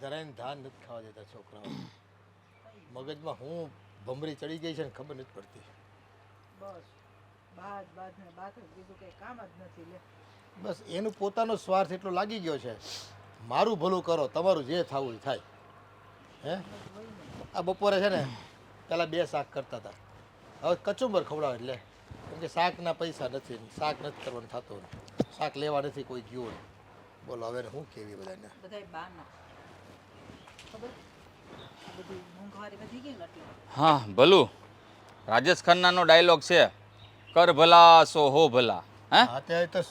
ધરાઈને ધાન નથી ખાવા દેતા છોકરાઓ. મગજમાં હું ભમરી ચડી ગઈ છે ને ખબર નથી પડતી. બસ બાદ ને બાદ જ બીજું કઈ કામ જ નથી લે. બસ એનું પોતાનો સ્વાર્થ એટલો લાગી ગયો છે. મારું ભલું કરો, તમારું જે થવું એ થાય. હે આ બપોરે છે ને પહેલાં 2 શાક કરતા હતા, હવે કચુંબર ખવડાવે એટલે કેમ કે શાકના પૈસા નથી, શાક નથી કરવાનું થતું, શાક લેવા નથી કોઈ ગયું. બોલો હવે શું કેવી બધાને. બધાય બાના ખબર આ બધી મોંઘવારી વધી ગઈ ને એટલે. હા ભલું રાજેશ ખન્નાનો ડાયલોગ છે, કર ભલા સો હો ભલા. હે અત્યારે તો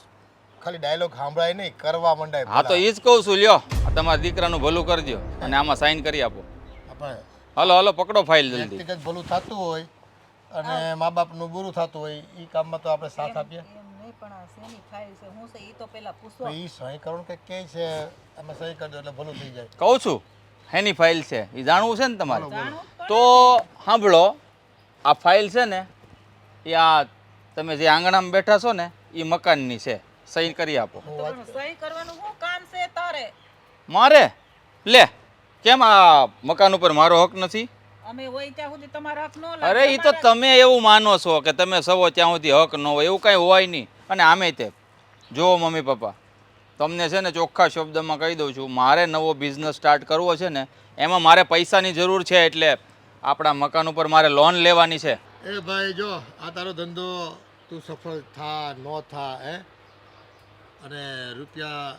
ખાલી ડાયલોગ સાંભળાય નહીં, કરવા માંડાય. હા તો એ જ કહું છું, લ્યો આ તમારા દીકરાનું ભલું કરજો અને આમાં સાઈન કરી આપો. આપણે હલો હલો પકડો ફાઇલ જલ્દી. વ્યક્તિગત ભલું થતું હોય અને મા બાપનું બુરું થતું હોય એ કામમાં તો આપણે સાથ આપીએ. એમ નહીં પણ આ શેની ફાઇલ છે હું છે એ તો પેલા તો પૂછવા. એ સહી કરવાનું કંઈક કહે છે, અમે સહી કરી દો એટલે ભલું થઈ જાય. કહું છું એની ફાઇલ છે એ જાણવું છે ને તમારે. જાણવું તો સાંભળો, આ ફાઇલ છે ને એ આ તમે જે આંગણામાં બેઠા છો ને એ મકાનની છે, સહી કરી આપો. તો પણ સહી કરવાનું શું કામ છે તારે? મારે લે કેમ આ મકાન ઉપર મારો હક નથી? અમે હોય ત્યાં સુધી તમારા હક નો અરે એ તો તમે એવું માનો છો કે તમે સવો ત્યાં સુધી હક ન હોય, એવું કાંઈ હોય નહીં. અને આમે તે જો મમ્મી પપ્પા તમને છે ને ચોખ્ખા શબ્દમાં કહી દઉં છું, મારે નવો બિઝનેસ સ્ટાર્ટ કરવો છે ને એમાં મારે પૈસાની જરૂર છે, એટલે આપણા મકાન ઉપર મારે લોન લેવાની છે. એ ભાઈ જો આ તારો ધંધો તું સફળ થા ન થા હે, અને રૂપિયા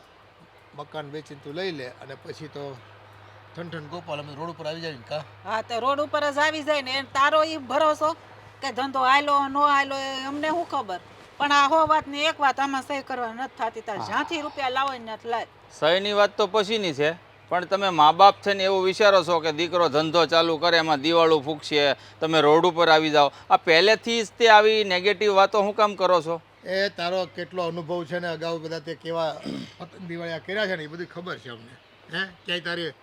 મકાન વેચીને તું લઈ લે અને પછી તો ઠંઠન ગોપાલ અમે રોડ ઉપર આવી જાય ને કા. હા તો રોડ ઉપર જ આવી જાય ને તારો ઈ ભરોસો કે ધંધો હાલો નો હાલો એ અમને શું ખબર. પણ આ હો વાત ને એક વાત આમાં સહી કરવા નથી થતી. તાર જ્યાંથી રૂપિયા લાવો ને લાય. સહીની વાત તો પછીની છે, પણ તમે મા બાપ છે ને એવું વિચારો છો કે દીકરો ધંધો ચાલુ કરે એમાં દિવાળું ફૂંકશે, તમે રોડ ઉપર આવી જાઓ. આ પહેલેથી જ તે આવી નેગેટિવ વાતો શું કામ કરો છો? એ તારો કેટલો અનુભવ છે ને, અગાઉ બધા તે કેવા પતંગ દિવાળિયા કર્યા છે ને એ બધી ખબર છે અમને. હે ક્યાંય તારે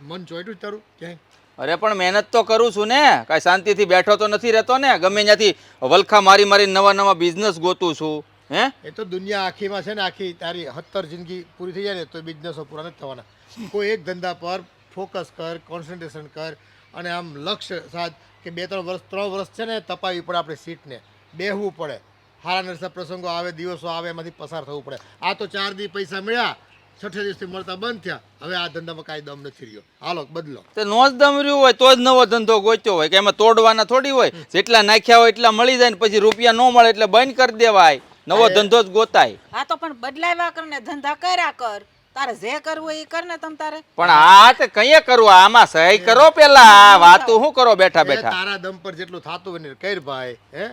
મન ચોટ્યું જ તારું ક્યાંય? અરે પણ મહેનત તો કરું છું ને, કાંઈ શાંતિથી બેઠો તો નથી રહેતો ને, ગમે ત્યાંથી વલખા મારી મારી નવા નવા બિઝનેસ ગોતું છું. હે એ તો દુનિયા આખીમાં છે ને, આખી તારી 70 જિંદગી પૂરી થઈ જાય ને તો બિઝનેસો પૂરા નથી થવાના. કોઈ એક ધંધા પર ફોકસ કર, કોન્સન્ટ્રેશન કર અને આમ લક્ષ્ય સાધ કે 2-3 વર્ષ 3 વર્ષ છે ને તપાવવી પડે આપણે સીટને, બેહવું પડે, સારા નરસા પ્રસંગો આવે, દિવસો આવે, એમાંથી પસાર થવું પડે. આ તો 4 દી પૈસા મળ્યા, 6 દિવસથી મળતા બંધ થયા, હવે આ ધંધામાં કાંઈ દમ નથી રહ્યો, હાલો બદલો. તે નો જ દમ રહ્યું હોય તો જ નવો ધંધો ગોત્યો હોય, કે એમાં તોડવાના થોડી હોય. જેટલા નાખ્યા હોય એટલા મળી જાય ને પછી રૂપિયા ન મળે એટલે બંધ કરી દેવાય, નવો ધંધો જ ગોતાય. હા તો પણ બદલાવ્યા કર ને ધંધા કર્યા કર, તારે જે કરવું એ કર ને તમ તારે. પણ આ તે કઈએ કરવું, આમાં સહી કરો પેલા, વાતું શું કરો બેઠા એ બેઠા. તારા દમ પર જેટલું થતું હોય ને કર ભાઈ. હે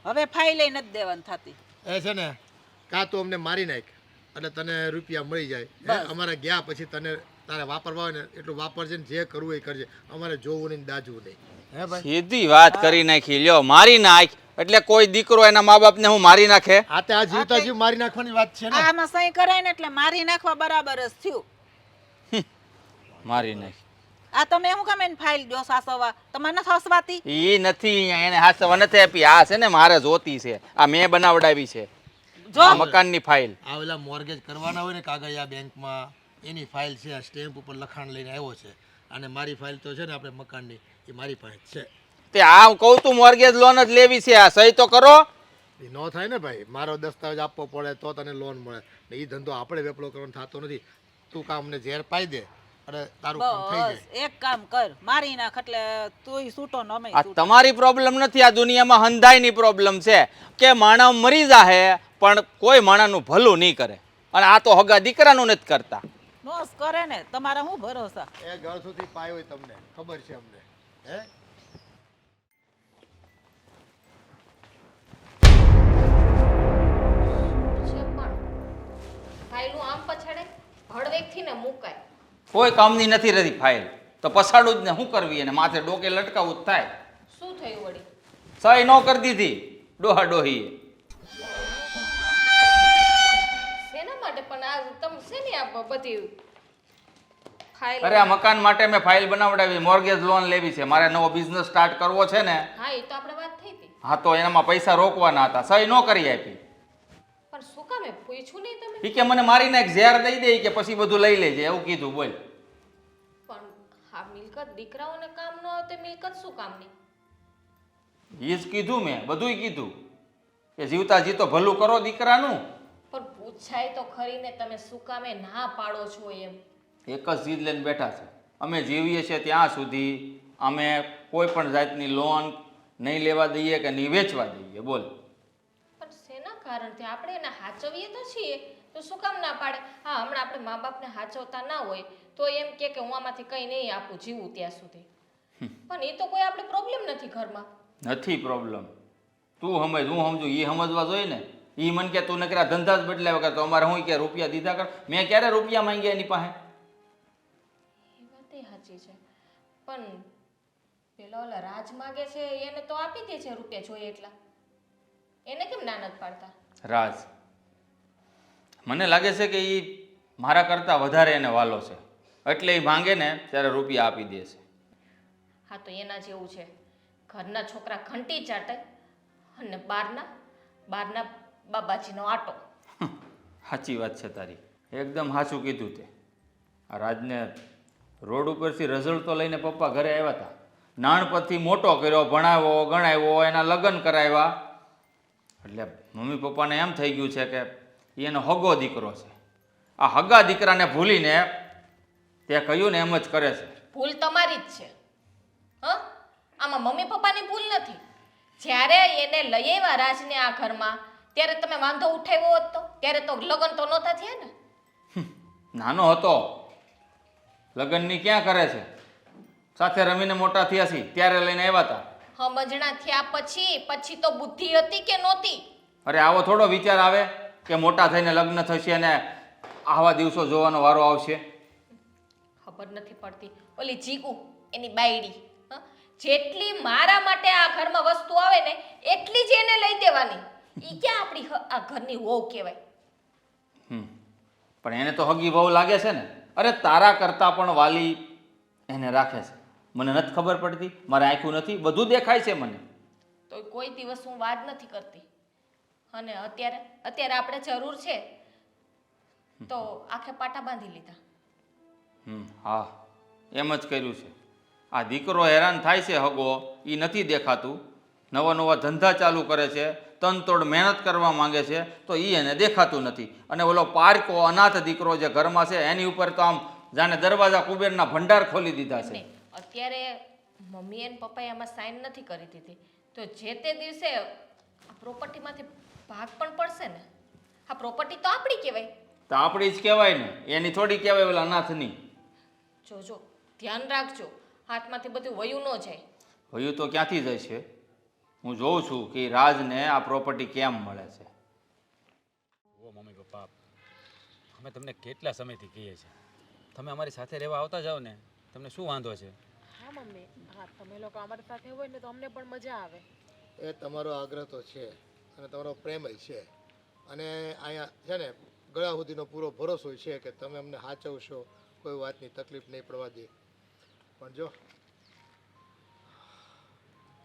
હવે ફાઇલ એ નથી દેવાની થતી. એ છે ને કાં તો અમને મારી નાખ એટલે તને રૂપિયા મળી જાય. હે અમારે ગયા પછી તને તારે વાપરવા હોય ને એટલું વાપરજે ને જે કરવું એ કરજે, અમારે જોવું નહીં દાજવું નહીં. હે ભાઈ સીધી વાત કરી નાખી. લ્યો મારી નાખ એટલે કોઈ દીકરો એના મા બાપને હું મારી નાખે? આ તે આ જીવતા જીવ મારી નાખવાની વાત છે ને. આમાં સહી કરાય ને એટલે મારી નાખવા બરાબર જ થયું. મારી નાખ. આ તમે શું કામ એને ફાઇલ દો સાસવા? તમને નથી હસવાતી? ઈ નથી, એને હાસવા નથી આપી. આ છે ને મારે જોતી છે, આ મેં બનાવડાવી છે જો મકાનની ફાઇલ. આ ઓલા મોર્ગેજ કરવાના હોય ને કાગળિયા બેંકમાં, એની ફાઇલ છે, આ સ્ટેમ્પ ઉપર લખાણ લઈને આવ્યો છે. અને મારી ફાઇલ તો છે ને આપણે મકાનની, એ મારી પાસે છે. તે આ કહું તું મોર્ગેજ લોન જ લેવી છે, આ સહી તો કરો. એ ન થાય ને ભાઈ, મારો દસ્તાવેજ આપવો પડે તો તને લોન મળે. ને એ ધંધો આપણે વેપલો કરવાનો થતો નથી. તું કામ અમને ઝેર પાઈ દે અને તારું કામ થઈ જાય. બસ એક કામ કર, મારી નાખ એટલે તુંય છૂટો ન અમે આ તમારી પ્રોબ્લેમ નથી, આ દુનિયામાં હંધાઈની પ્રોબ્લેમ છે કે માણસ મરી જાહે પણ કોઈ માણસનું ભલું નહીં કરે. અને આ તો હગા દીકરાનું નથી કરતા. નોસ કરે ને, તમારે શું ભરોસા? એ ઘર સુધી પાય હોય તમને ખબર છે અમને. હે કોઈ કામની નથી રહેતી ફાઇલ, તો પછાડું જ ને શું કરવી, અને માથે ડોકે લટકાવવું જ થાય. શું થયું વળી? સહી ન કરી દીધી ડોહા ડોહી. શેના માટે પણ આ તમે શેની આ બધી ફાઇલ? અરે આ મકાન માટે મેં ફાઇલ બનાવડાવી, મોર્ગેજ લોન લેવી છે, મારે નવો બિઝનેસ સ્ટાર્ટ કરવો છે ને. હા એ તો આપણે વાત થઈ હતી. હા તો એનામાં પૈસા રોકવાના હતા, સહી ન કરી આપી. પણ શું કામે પૂછ્યું નહીં તમે? ઈ કે મને મારી નાખ, ઝેર દઈ દે કે પછી બધું લઈ લેજે, એવું કીધું. બોલ આ મિલકત દીકરાઓને કામ ન આવે તો મિલકત શું કામની? એ જ કીધું મેં, બધુંય કીધું કે જીવતા જીતો ભલું કરો દીકરાનું. પણ પૂછાય તો ખરીને તમે શું કામે ના પાડો છો એમ? એક જ જીદ લઈને બેઠા છે. અમે જીવીએ છીએ ત્યાં સુધી અમે કોઈ પણ જાતની લોન નહીં લેવા દઈએ કે નહીં વેચવા દઈએ. બોલ. પણ શેના કારણથી? આપણે એને હાચવીએ તો છીએ, તો શું કામ ના પાડે? હા, હમણાં આપણે મા બાપને હાચવતા ના હોય તો એમ કે હું આમાંથી કંઈ નહીં આપું જીવું ત્યાં સુધી. પણ એ તો કોઈ આપણે પ્રોબ્લેમ નથી ઘરમાં. નથી પ્રોબ્લેમ. તું સમજ, હું સમજુ, એ સમજવા જોઈએ ને. એ મને કે તું નકરા ધંધા જ બદલાવ્યા કરતો, અમારે હું કે રૂપિયા દીધા કર. મેં ક્યારે રૂપિયા માંગ્યા એની પાસે? એ વાત એ સાચી છે, પણ પેલો ઓલા રાજ માગે છે એને તો આપી દે છે રૂપિયા જોઈએ એટલા. એને કેમ ના નથી પાડતા? રાજ, મને લાગે છે કે એ મારા કરતાં વધારે એને વાલો છે, એટલે એ માંગે ને ત્યારે રૂપિયા આપી દે છે. હા, તો એના જેવું છે. ઘરના છોકરા ઘંટી ચાટે અને બારના બાબાજીનો આટો. સાચી વાત છે તારી, એકદમ સાચું કીધું તે. આ રાજને રોડ ઉપરથી રઝળતો લઈને પપ્પા ઘરે આવ્યા હતા. નાનપણથી મોટો કર્યો, ભણાવ્યો, ગણાવ્યો, એના લગ્ન કરાવ્યા. એટલે મમ્મી પપ્પાને એમ થઈ ગયું છે કે એનો હગો દીકરો છે. આ હગા દીકરાને ભૂલીને તે કહ્યું ને એમ જ કરે છે. ભૂલ તમારી જ છે. હ, આમાં મમ્મી પપ્પાની ભૂલ નથી. જ્યારે એને લઈ આવ્યા રાજને આ ઘરમાં ત્યારે તમે વાંધો ઉઠાવ્યો હોત તો ત્યારે તો લગ્ન તો નહોતા થયા ને. નાનો હતો, લગ્નની ક્યાં કરે છે? સાથે રમીને મોટા થયા છીએ ત્યારે લઈને આવ્યા હતા. સમજણા થયા પછી તો બુદ્ધિ હતી કે નહોતી? અરે આવો થોડો વિચાર આવે કે મોટા થઈને લગ્ન થશે અને આવા દિવસો જોવાનો વારો આવશે. ખબર નથી પડતી. ઓલી જીગુ એની બાયડી, જેટલી મારા માટે આ ઘરમાં વસ્તુ આવે ને એટલી જ એને લઈ દેવાની. ઈ ક્યાં આપણી આ ઘરની વહુ કહેવાય? પણ એને તો હગી બહુ લાગે છે ને. અરે તારા કરતાં પણ વાલી એને રાખે છે. મને નથી ખબર પડતી, મારે આંખું નથી, બધું દેખાય છે મને. તો કોઈ દિવસ હું વાત નથી કરતી. અને અત્યારે આપણે જરૂર છે તો આખે પાટા બાંધી લીધા. હા, એમ જ કર્યું છે. આ દીકરો હેરાન થાય છે હગો, એ નથી દેખાતું. નવા નવા ધંધા ચાલુ કરે છે, તનતોડ મહેનત કરવા માંગે છે, તો એ એને દેખાતું નથી. અને ઓલો પારકો અનાથ દીકરો જે ઘરમાં છે એની ઉપર તો આમ જાણે દરવાજા કુબેરના ભંડાર ખોલી દીધા છે. અત્યારે મમ્મી અને પપ્પાએ આમાં સાઈન નથી કરી દીધી તો જે તે દિવસે આ પ્રોપર્ટીમાંથી ભાગ પણ પડશે ને. આ પ્રોપર્ટી તો આપણી કહેવાય. તો આપણી જ કહેવાય ને, એની થોડી કહેવાય ઓલા અનાથની. જોજો, ધ્યાન રાખજો, હાથમાંથી બધું વયું ન જાય. વયું તો ક્યાંથી જાય છે? હું જોઉં છું કે રાજને આ પ્રોપર્ટી કેમ મળે છે. ઓ મમ્મી પપ્પા, અમે તમને કેટલા સમયથી કહીએ છીએ તમે અમારી સાથે રહેવા આવતા જાઓ ને, તમને શું વાંધો છે? હા મમ્મી, હા તમે લોકો અમારી સાથે હોય ને તો અમને પણ મજા આવે. એ તમારો આગ્રહ તો છે અને તમારો પ્રેમય છે, અને અહીંયા છે ને ગળા સુધીનો પૂરો ભરોસો છે કે તમે અમને સાચવશો, કોઈ વાતની તકલીફ નહીં પડવા દે. પણ જો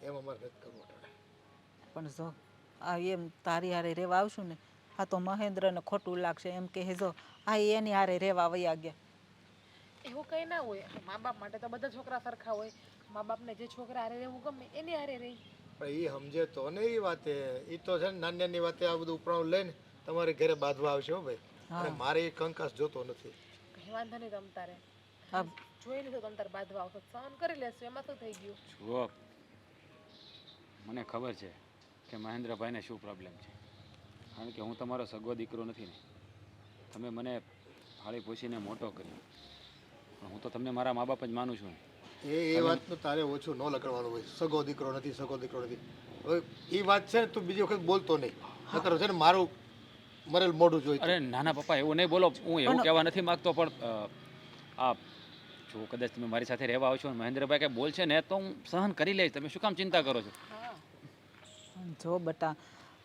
એમ અમારે નથી કરવું. પણ જો આ એમ તારી હારે રહેવા આવશું ને, આ તો મહેન્દ્રને ખોટું લાગશે. એમ કહે જો આ એની હારે રહેવા વયા ગયા. એવું કંઈ ના હોય. મા બાપ માટે તો બધા છોકરા સરખા હોય. મા બાપને જે છોકરા હારે રહેવું ગમે એની હારે રહી. પણ એ સમજે તો ને એ વાતે, એ તો છે ને નાની નાની વાતે આ બધું ઉપરાણું લઈને તમારે ઘરે બાંધવા આવશે હો ભાઈ. અને મારે એ કંકાસ જોતો નથી. કંઈ વાંધો નહીં તમ તારે હા, જોઈ લીધું તમ તારે બાંધવા આવશો, સહન કરી લેશું, એમાં શું થઈ ગયું? જુઓ, મને ખબર છે કે મહેન્દ્રભાઈને શું પ્રોબ્લેમ છે, કારણ કે હું તમારો સગો દીકરો નથી ને. તમે મને ફાળી પૂછીને મોટો કર્યો, પણ હું તો તમને મારા મા બાપ જ માનું છું ને. એ વાતનું તારે ઓછું ન લગાડવાનું હોય. સગો દીકરો નથી, સગો દીકરો નથી. હવે એ વાત છે ને તું બીજી વખત બોલતો નહીં, નકર છે ને મારું મરેલ મોઢું જોઈ. અરે નાના પપ્પા, એવું નહીં બોલો. હું એવું કહેવા નથી માગતો, પણ આ જો કદાચ તમે મારી સાથે રહેવા આવશો મહેન્દ્રભાઈ કંઈ બોલશે ને તો હું સહન કરી લઈશ. તમે શું કામ ચિંતા કરો છો? જો બટા,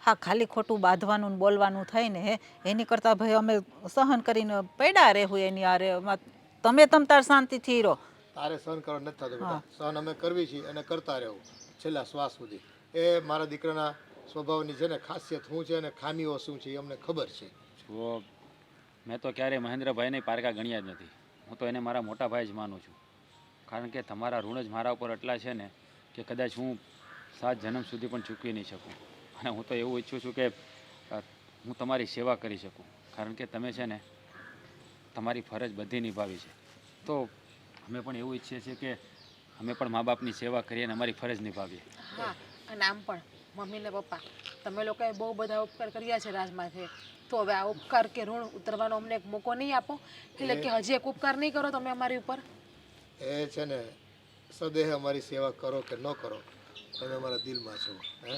હા ખાલી ખોટું બાંધવાનું ને બોલવાનું થાય ને હે, એની કરતાં ભાઈ અમે સહન કરીને પડ્યા રહેવું એની હારે. તમે તાર શાંતિથી રહો. તારે સહન કરવા નથી થતું બેટા. સહન અમે કરવી છીએ અને કરતા રહેવું છેલ્લા શ્વાસ સુધી. એ મારા દીકરાના સ્વભાવની છે ને ખાસિયત શું છે અને ખામીઓ શું છે એ અમને ખબર છે. જુઓ, મેં તો ક્યારેય મહેન્દ્રભાઈને પારકા ગણ્યા જ નથી. હું તો એને મારા મોટા ભાઈ જ માનું છું. કારણ કે તમારા ઋણ જ મારા ઉપર એટલા છે ને કે કદાચ હું 7 જન્મ સુધી પણ ચૂકવી નહીં શકું. અને હું તો એવું ઈચ્છું છું કે હું તમારી સેવા કરી શકું, કારણ કે તમે છે ને તમારી ફરજ બધી નિભાવી છે. તો અમે પણ એવું ઈચ્છીએ છીએ કે અમે પણ મા બાપની સેવા કરીએ અને અમારી ફરજ નિભાવીએ. હા, અને આમ પણ મમ્મી ને પપ્પા તમે લોકોએ બહુ બધા ઉપકાર કર્યા છે રાજમાંથી, તો હવે આ ઉપકાર કે ઋણ ઉતરવાનો અમને એક મોકો નહીં આપો? એટલે કે હજી એક ઉપકાર નહીં કરો તમે અમારી ઉપર? એ છે ને સદેહ અમારી સેવા કરો કે ન કરો, તમે અમારા દિલમાં છો. હે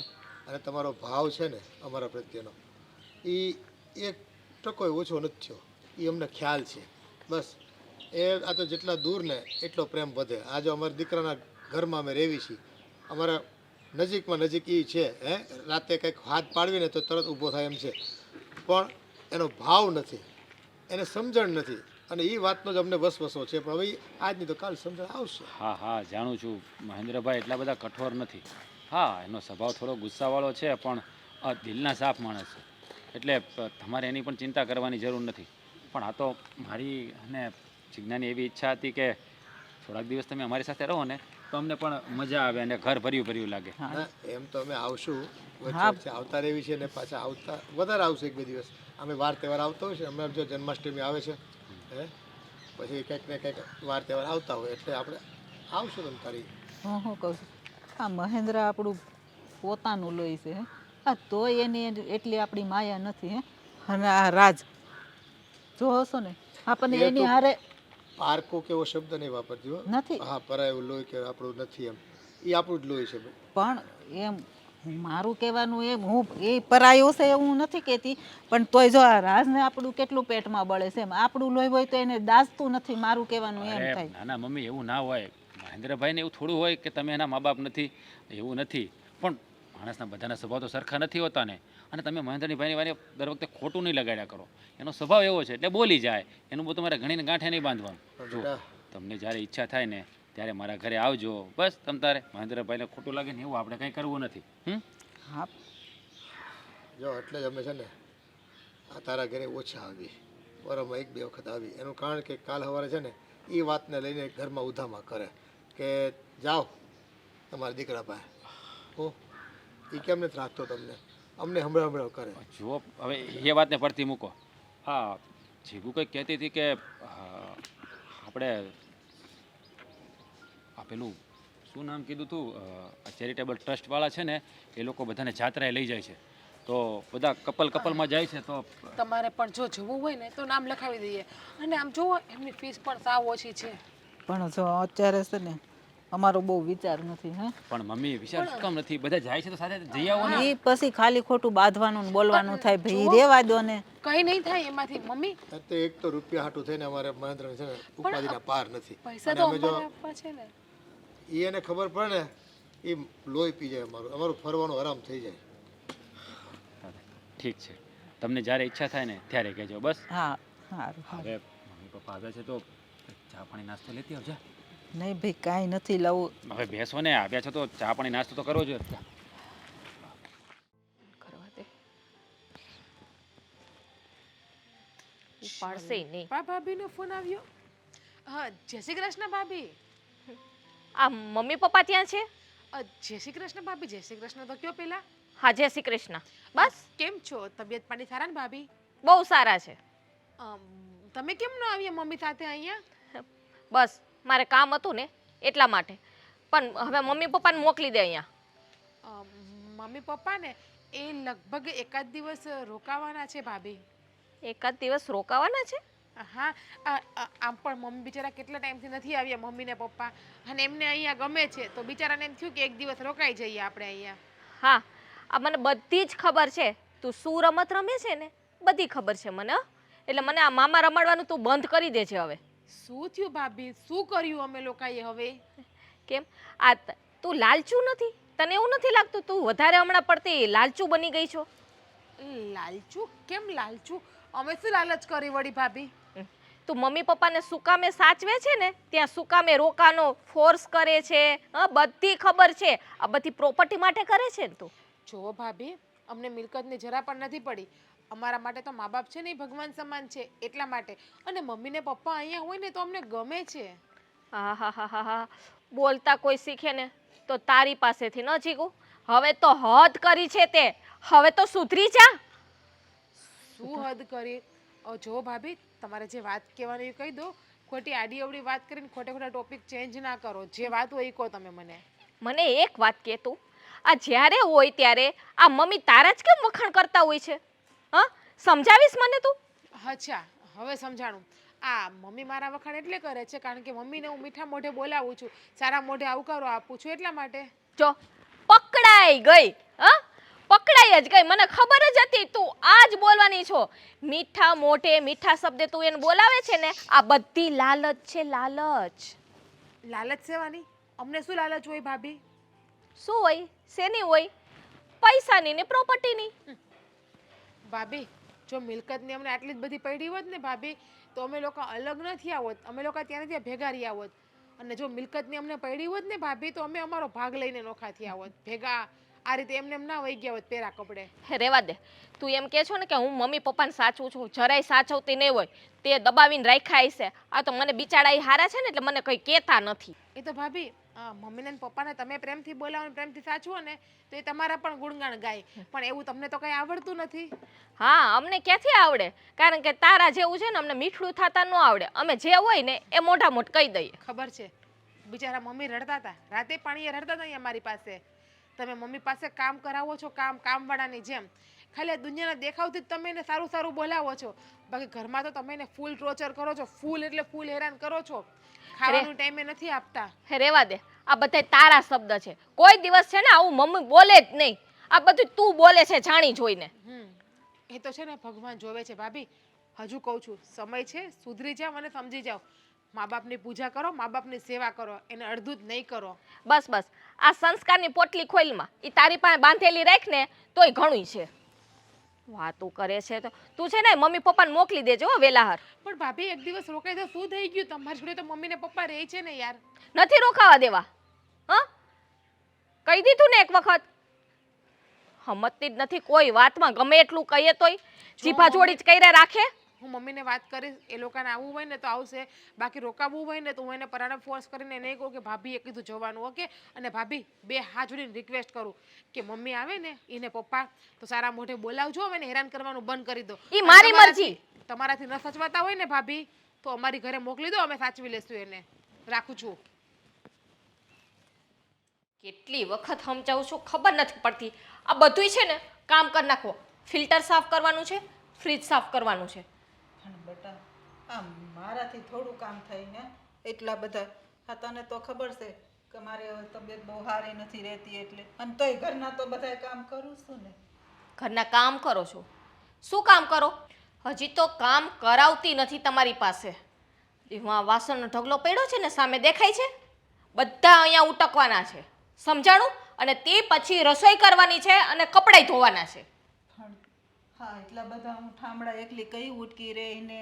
અને તમારો ભાવ છે ને અમારા પ્રત્યેનો એ એક ટકો ઓછો નથી થયો. એ અમને ખ્યાલ છે. બસ એ આ તો જેટલા દૂર ને એટલો પ્રેમ વધે. આ જો અમારા દીકરાના ઘરમાં અમે રહેવી છીએ, અમારા નજીકમાં નજીક એ છે. હે રાતે કંઈક હાથ પાડવીને તો તરત ઊભો થાય એમ છે, પણ એનો ભાવ નથી, એને સમજણ નથી. અને એ વાતનો જ અમને વસવસો છે. પણ હવે આજની તો કાલ સમજણ આવશે. હા હા, જાણું છું મહેન્દ્રભાઈ એટલા બધા કઠોર નથી. હા, એનો સ્વભાવ થોડો ગુસ્સાવાળો છે, પણ દિલના સાફ માણસ છે. એટલે તમારે એની પણ ચિંતા કરવાની જરૂર નથી. પણ આ તો મારી અને જિજ્ઞાની એવી ઈચ્છા હતી કે થોડાક દિવસ તમે અમારી સાથે રહો ને તો અમને પણ મજા આવે અને ઘર ભર્યું ભર્યું લાગે. ના એમ તો અમે આવશું, વચ્ચે વચ્ચે આવતા રહેવી છે ને પાછા આવતા વધારે આવશે 1-2 દિવસ. અમે વાર તહેવાર આવતા હોય છે. અમે જો જન્માષ્ટમી આવે છે, હે પછી કંઈક ને કંઈક વાર તહેવાર આવતા હોય એટલે આપણે આવશું તમ તારી. હું શું કહું છું, આ મહેન્દ્ર આપણું પોતાનું લોહી છે. હે આ તોય એની એટલી આપણી માયા નથી. હે અને આ રાજ જો હશો ને આપણને એ એની તો હારે પારકો કેવો શબ્દ નહીં વાપરતી હો. નથી. હા, પરાયું લોહી કે આપણું નથી એમ. એ આપણું જ લોહી છે ભાઈ. પણ એમ મારું કહેવાનું એમ હું એ પરાયું છે એવું નથી કહેતી, પણ તોય જો આ રાજને આપણું કેટલું પેટમાં બળે છે. એમ આપણું લોહી હોય તો એને દાઝતું નથી. મારું કહેવાનું એમ અરે થાય. ના ના મમ્મી, એવું ના હોય. મહેન્દ્રભાઈને એવું થોડું હોય કે તમે એના મા બાપ નથી, એવું નથી. પણ માણસના બધાના સ્વભાવ તો સરખા નથી હોતા ને. અને તમે મહેન્દ્રની ભાઈની વારે દર વખતે ખોટું નહીં લગાડ્યા કરો. એનો સ્વભાવ એવો છે એટલે બોલી જાય. એનું બધું તમારે ઘણીને ગાંઠે નહીં બાંધવાનું. પણ જો બેટા, તમને જ્યારે ઈચ્છા થાય ને ત્યારે મારા ઘરે આવજો. બસ તમ તારે મહેન્દ્રભાઈને ખોટું લાગે ને એવું આપણે કંઈ કરવું નથી. હા, જો એટલે જ અમે છે ને આ તારા ઘરે ઓછા આવી, વરમાં 1-2 વખત આવી. એનું કારણ કે કાલ સવારે છે ને એ વાતને લઈને ઘરમાં ઉધામાં કરે કે જાઓ તમારા દીકરા પાસે. હું એ કેમ નથી રાખતો તમને? અમને હમણાં કરે. જુઓ હવે એ વાતને પડતી મૂકો. હા, જીગુ કંઈક કહેતી હતી કે આપણે આ પેલું શું નામ કીધું તું, ચેરિટેબલ ટ્રસ્ટવાળા છે ને એ લોકો બધાને જાત્રાએ લઈ જાય છે. તો બધા કપલમાં જાય છે. તો તમારે પણ જો જવું હોય ને તો નામ લખાવી દઈએ. અને આમ જુઓ એમની ફીસ પણ સાવ ઓછી છે. પણ જો અત્યારે છે ને અમારો બહુ વિચાર નથી. હે પણ મમ્મી વિચાર શું કામ નથી? બધા જાય છે તો સાથે જઈ આવો ને. એ પછી ખાલી ખોટું બાંધવાનું ને બોલવાનું થાય. ભાઈ જુઓ. રેવા દો ને. કંઈ નહીં થાય એમાંથી મમ્મી. અત્યારે એક તો રૂપિયા હાટું થઈને અમારે મહેન્દ્ર છે ને ઉપાધિના પાર નથી. પૈસા અને તો અમે જો અમારે આપવા છે ને. એને ખબર પડે ને એ લોહી પી જાય. અમારું ફરવાનું આરામ થઈ જાય. ઠીક છે, તમને જ્યારે ઈચ્છા થાય ને ત્યારે કહેજો. બસ હા, સારું. હવે મમ્મી પપ્પા આવ્યા છે તો ચા પાણી નાસ્તો લેતી આવજા. નહીં ભાઈ કાંઈ નથી લાવું. હવે બેસો ને, આવ્યા છો તો ચા પાણી નાસ્તો તો કરવો જોઈએ. કરવા દે. ઉપાડશે નહીં. ભાભીનો ફોન આવ્યો. હા, જય શ્રી કૃષ્ણ ભાભી. આ મમ્મી પપ્પા ત્યાં છે? જય શ્રી કૃષ્ણ ભાભી. જય શ્રી કૃષ્ણ તો કયો પેલા. હા, જય શ્રી કૃષ્ણ. બસ કેમ છો? તબિયત પાણી સારા ને ભાભી? બહુ સારા છે. તમે કેમ ન આવ્યા મમ્મી સાથે અહીંયા? બસ મારે કામ હતું ને એટલા માટે. પણ હવે મમ્મી પપ્પાને મોકલી દે અહીંયા. મમ્મી પપ્પા ને એ લગભગ એકાદ દિવસ રોકાવાના છે ભાભી. એકાદ દિવસ રોકાવાના છે? હા, આમ પણ મમ્મી બિચારા કેટલા ટાઈમથી નથી આવ્યા મમ્મી ને પપ્પા, અને એમને અહીંયા ગમે છે તો બિચારાને એમ થયું કે એક દિવસ રોકાઈ જઈએ આપણે અહીંયા. હા, આ મને બધી જ ખબર છે. તું શું રમત રમે છે ને બધી ખબર છે મને. એટલે મને આ મામા રમાડવાનું તું બંધ કરી દે છે હવે. શું થયું ભાભી? શું કર્યું અમે લોકોએ હવે? કેમ આ તું લાલચુ નથી? તને એવું નથી લાગતું તું વધારે હમણાં પડતી લાલચુ બની ગઈ છો? લાલચુ? કેમ લાલચુ? અમે શું લાલચ કરી વળી ભાભી? તું મમ્મી પપ્પાને સુકામે સાચવે છે ને ત્યાં સુકામે રોકાનો ફોર્સ કરે છે. હા, બધી ખબર છે. આ બધી પ્રોપર્ટી માટે કરે છે ને તું. જો ભાભી, અમને મિલકતની જરા પણ નથી પડી. અમારા માટે તો મા બાપ છે ને એ ભગવાન સમાન છે એટલા માટે. અને મમ્મી ને પપ્પા અહીંયા હોય ને તો અમને ગમે છે. આહાહાહા. બોલતા કોઈ શીખે ને તો તારી પાસેથી ન શીખું. હવે તો હદ કરી છે તે. હવે તો સુધરી જા. શું હદ કરી? જો ભાભી તમારે જે વાત કહેવાની એ કહી દો. ખોટી આડી અવડી વાત કરીને ખોટા ખોટા ટોપિક ચેન્જ ના કરો. જે વાત હોય એ કહો તમે મને. મને એક વાત કહે તું. આ જ્યારે હોય ત્યારે આ મમ્મી તારા જ કેમ વખાણ કરતા હોય છે? હા, સમજાવીશ મને તું? અચ્છા, હવે સમજાણું. આ મમ્મી મારા વખાણ એટલે કરે છે કારણ કે મમ્મીને હું મીઠા મોઢે બોલાવું છું, સારા મોઢે આવકારો આપું છું એટલા માટે. જો પકડાઈ ગઈ. હા, પકડાઈ જ ગઈ. મને ખબર જ હતી તું આ જ બોલવાની છો. મીઠા મોઢે મીઠા શબ્દે તું એને બોલાવે છે ને, આ બધી લાલચ છે, લાલચ. લાલચ સેવાની? અમને શું લાલચ હોય ભાભી? શું હોય? શેની હોય? પૈસાની ને પ્રોપર્ટીની. ભાભી જો મિલકતની અમને આટલી જ બધી પડી હોત ને ભાભી, તો અમે લોકો અલગ ન થયા હોત, અમે લોકો ત્યાં ત્યાં ભેગા રહ્યા હોત. અને જો મિલકતની અમને પડી હોત ને ભાભી, તો અમે અમારો ભાગ લઈને નોખા થયા હોત ભેગા. આ રીતે એમને એમ ના વહી ગયા હોત પેરા કપડે. રેવા દે. તું એમ કે છો ને કે હું મમ્મી પપ્પાને સાચું છું, જરાય સાચવતી નહીં હોય. તે દબાવીને રાખ્યા હશે. આ તો મને બિચારા ઈ હારા છે ને એટલે મને કંઈ કહેતા નથી. એ તો ભાભી મમ્મીને ને પપ્પાને તમે પ્રેમથી બોલાવો ને પ્રેમથી સાચવો ને તો એ તમારા પણ ગુણગાન ગાય. પણ એવું તમને તો કંઈ આવડતું નથી. હા, અમને ક્યાંથી આવડે? કારણ કે તારા જેવું છે ને અમને મીઠું થતા ન આવડે. અમે જે હોય ને એ મોઢા મોઢ કહી દઈએ. ખબર છે બિચારા મમ્મી રડતા હતા, રાતે પાણીએ રડતા હતા અહીંયા મારી પાસે. તમે મમ્મી પાસે કામ કરાવો છો, કામવાળાની જેમ. ખાલી દુનિયાના દેખાવથી જ તમે એને સારું સારું બોલાવો છો. બાકી ઘરમાં તો તમે એને ફૂલ ટોર્ચર કરો છો, ફૂલ એટલે ફૂલ હેરાન કરો છો. ખાવાનું ટાઈમે નથી આપતા. રેવા દે. આ બધા તારા શબ્દ છે. કોઈ દિવસ છે ને આવું મમ્મી બોલે જ નહીં. આ બધું તું બોલે છે જાણી જોઈને. એ તો છે ને ભગવાન જોવે છે ભાભી. હજુ કહું છું સમય છે, સુધરી જાઓ અને સમજી જાઓ. મા બાપની પૂજા કરો, મા બાપની સેવા કરો, એને અડધું જ નહીં કરો. બસ બસ. આ સંસ્કારની પોટલી ખોલમાં એ તારી પાસે બાંધેલી રાખ ને તોય ઘણું છે. વાતું કરે છે તો તું છે ને મમ્મી પપ્પાને મોકલી દેજો વેલાહાર. પણ ભાભી એક દિવસ રોકાઈ તો શું થઈ ગયું? તમારી જોડે તો મમ્મી ને પપ્પા રહે છે ને યાર. નથી રોકાવા દેવા. હા, કહી દીધું ને એક વખત. હમતતી જ નથી કોઈ વાતમાં. ગમે એટલું કહીએ તોય જીભા જોડી જ કર્યા રાખે. હું મમ્મીને વાત કરીશ, એ લોકોને આવવું હોય ને તો આવશે. બાકી રોકાવવું હોય ને તો હું એને પરાણે ફોર્સ કરીને નહીં કહું કે ભાભીએ કીધું જવાનું. ઓકે? અને ભાભી બે હાથ જોડીને રિક્વેસ્ટ કરું કે મમ્મી આવે ને એને પપ્પા તો સારા મોઢે બોલાવજો, હવે એને હેરાન કરવાનું બંધ કરી દો. ઈ મારી મરજી. તમારાથી ન સચવાતા હોય ને ભાભી તો અમારી ઘરે મોકલી દો, અમે સાચવી લેશું એને. રાખું છું. કેટલી વખત સમજાવું છું ખબર નથી પડતી. આ બધુંય છે ને કામ કરી નાખો. ફિલ્ટર સાફ કરવાનું છે, ફ્રીજ સાફ કરવાનું છે. પણ બેટા આ મારાથી થોડું કામ થાય ને એટલા બધા. આ તને તો ખબર છે કે મારે હવે તબિયત બહુ સારી નથી રહેતી એટલે. અને તોય ઘરના તો બધાય કામ કરું છું ને. ઘરના કામ કરો છો? શું કામ કરો? હજી તો કામ કરાવતી નથી તમારી પાસે. વાસણનો ઢગલો પડ્યો છે ને સામે દેખાય છે. બધા અહીંયા ઉટકવાના છે, સમજાણું? અને તે પછી રસોઈ કરવાની છે અને કપડાં ધોવાના છે. પણ હા એટલા બધા હું ઠામડા એકલી કઈ ઉટકી રહીને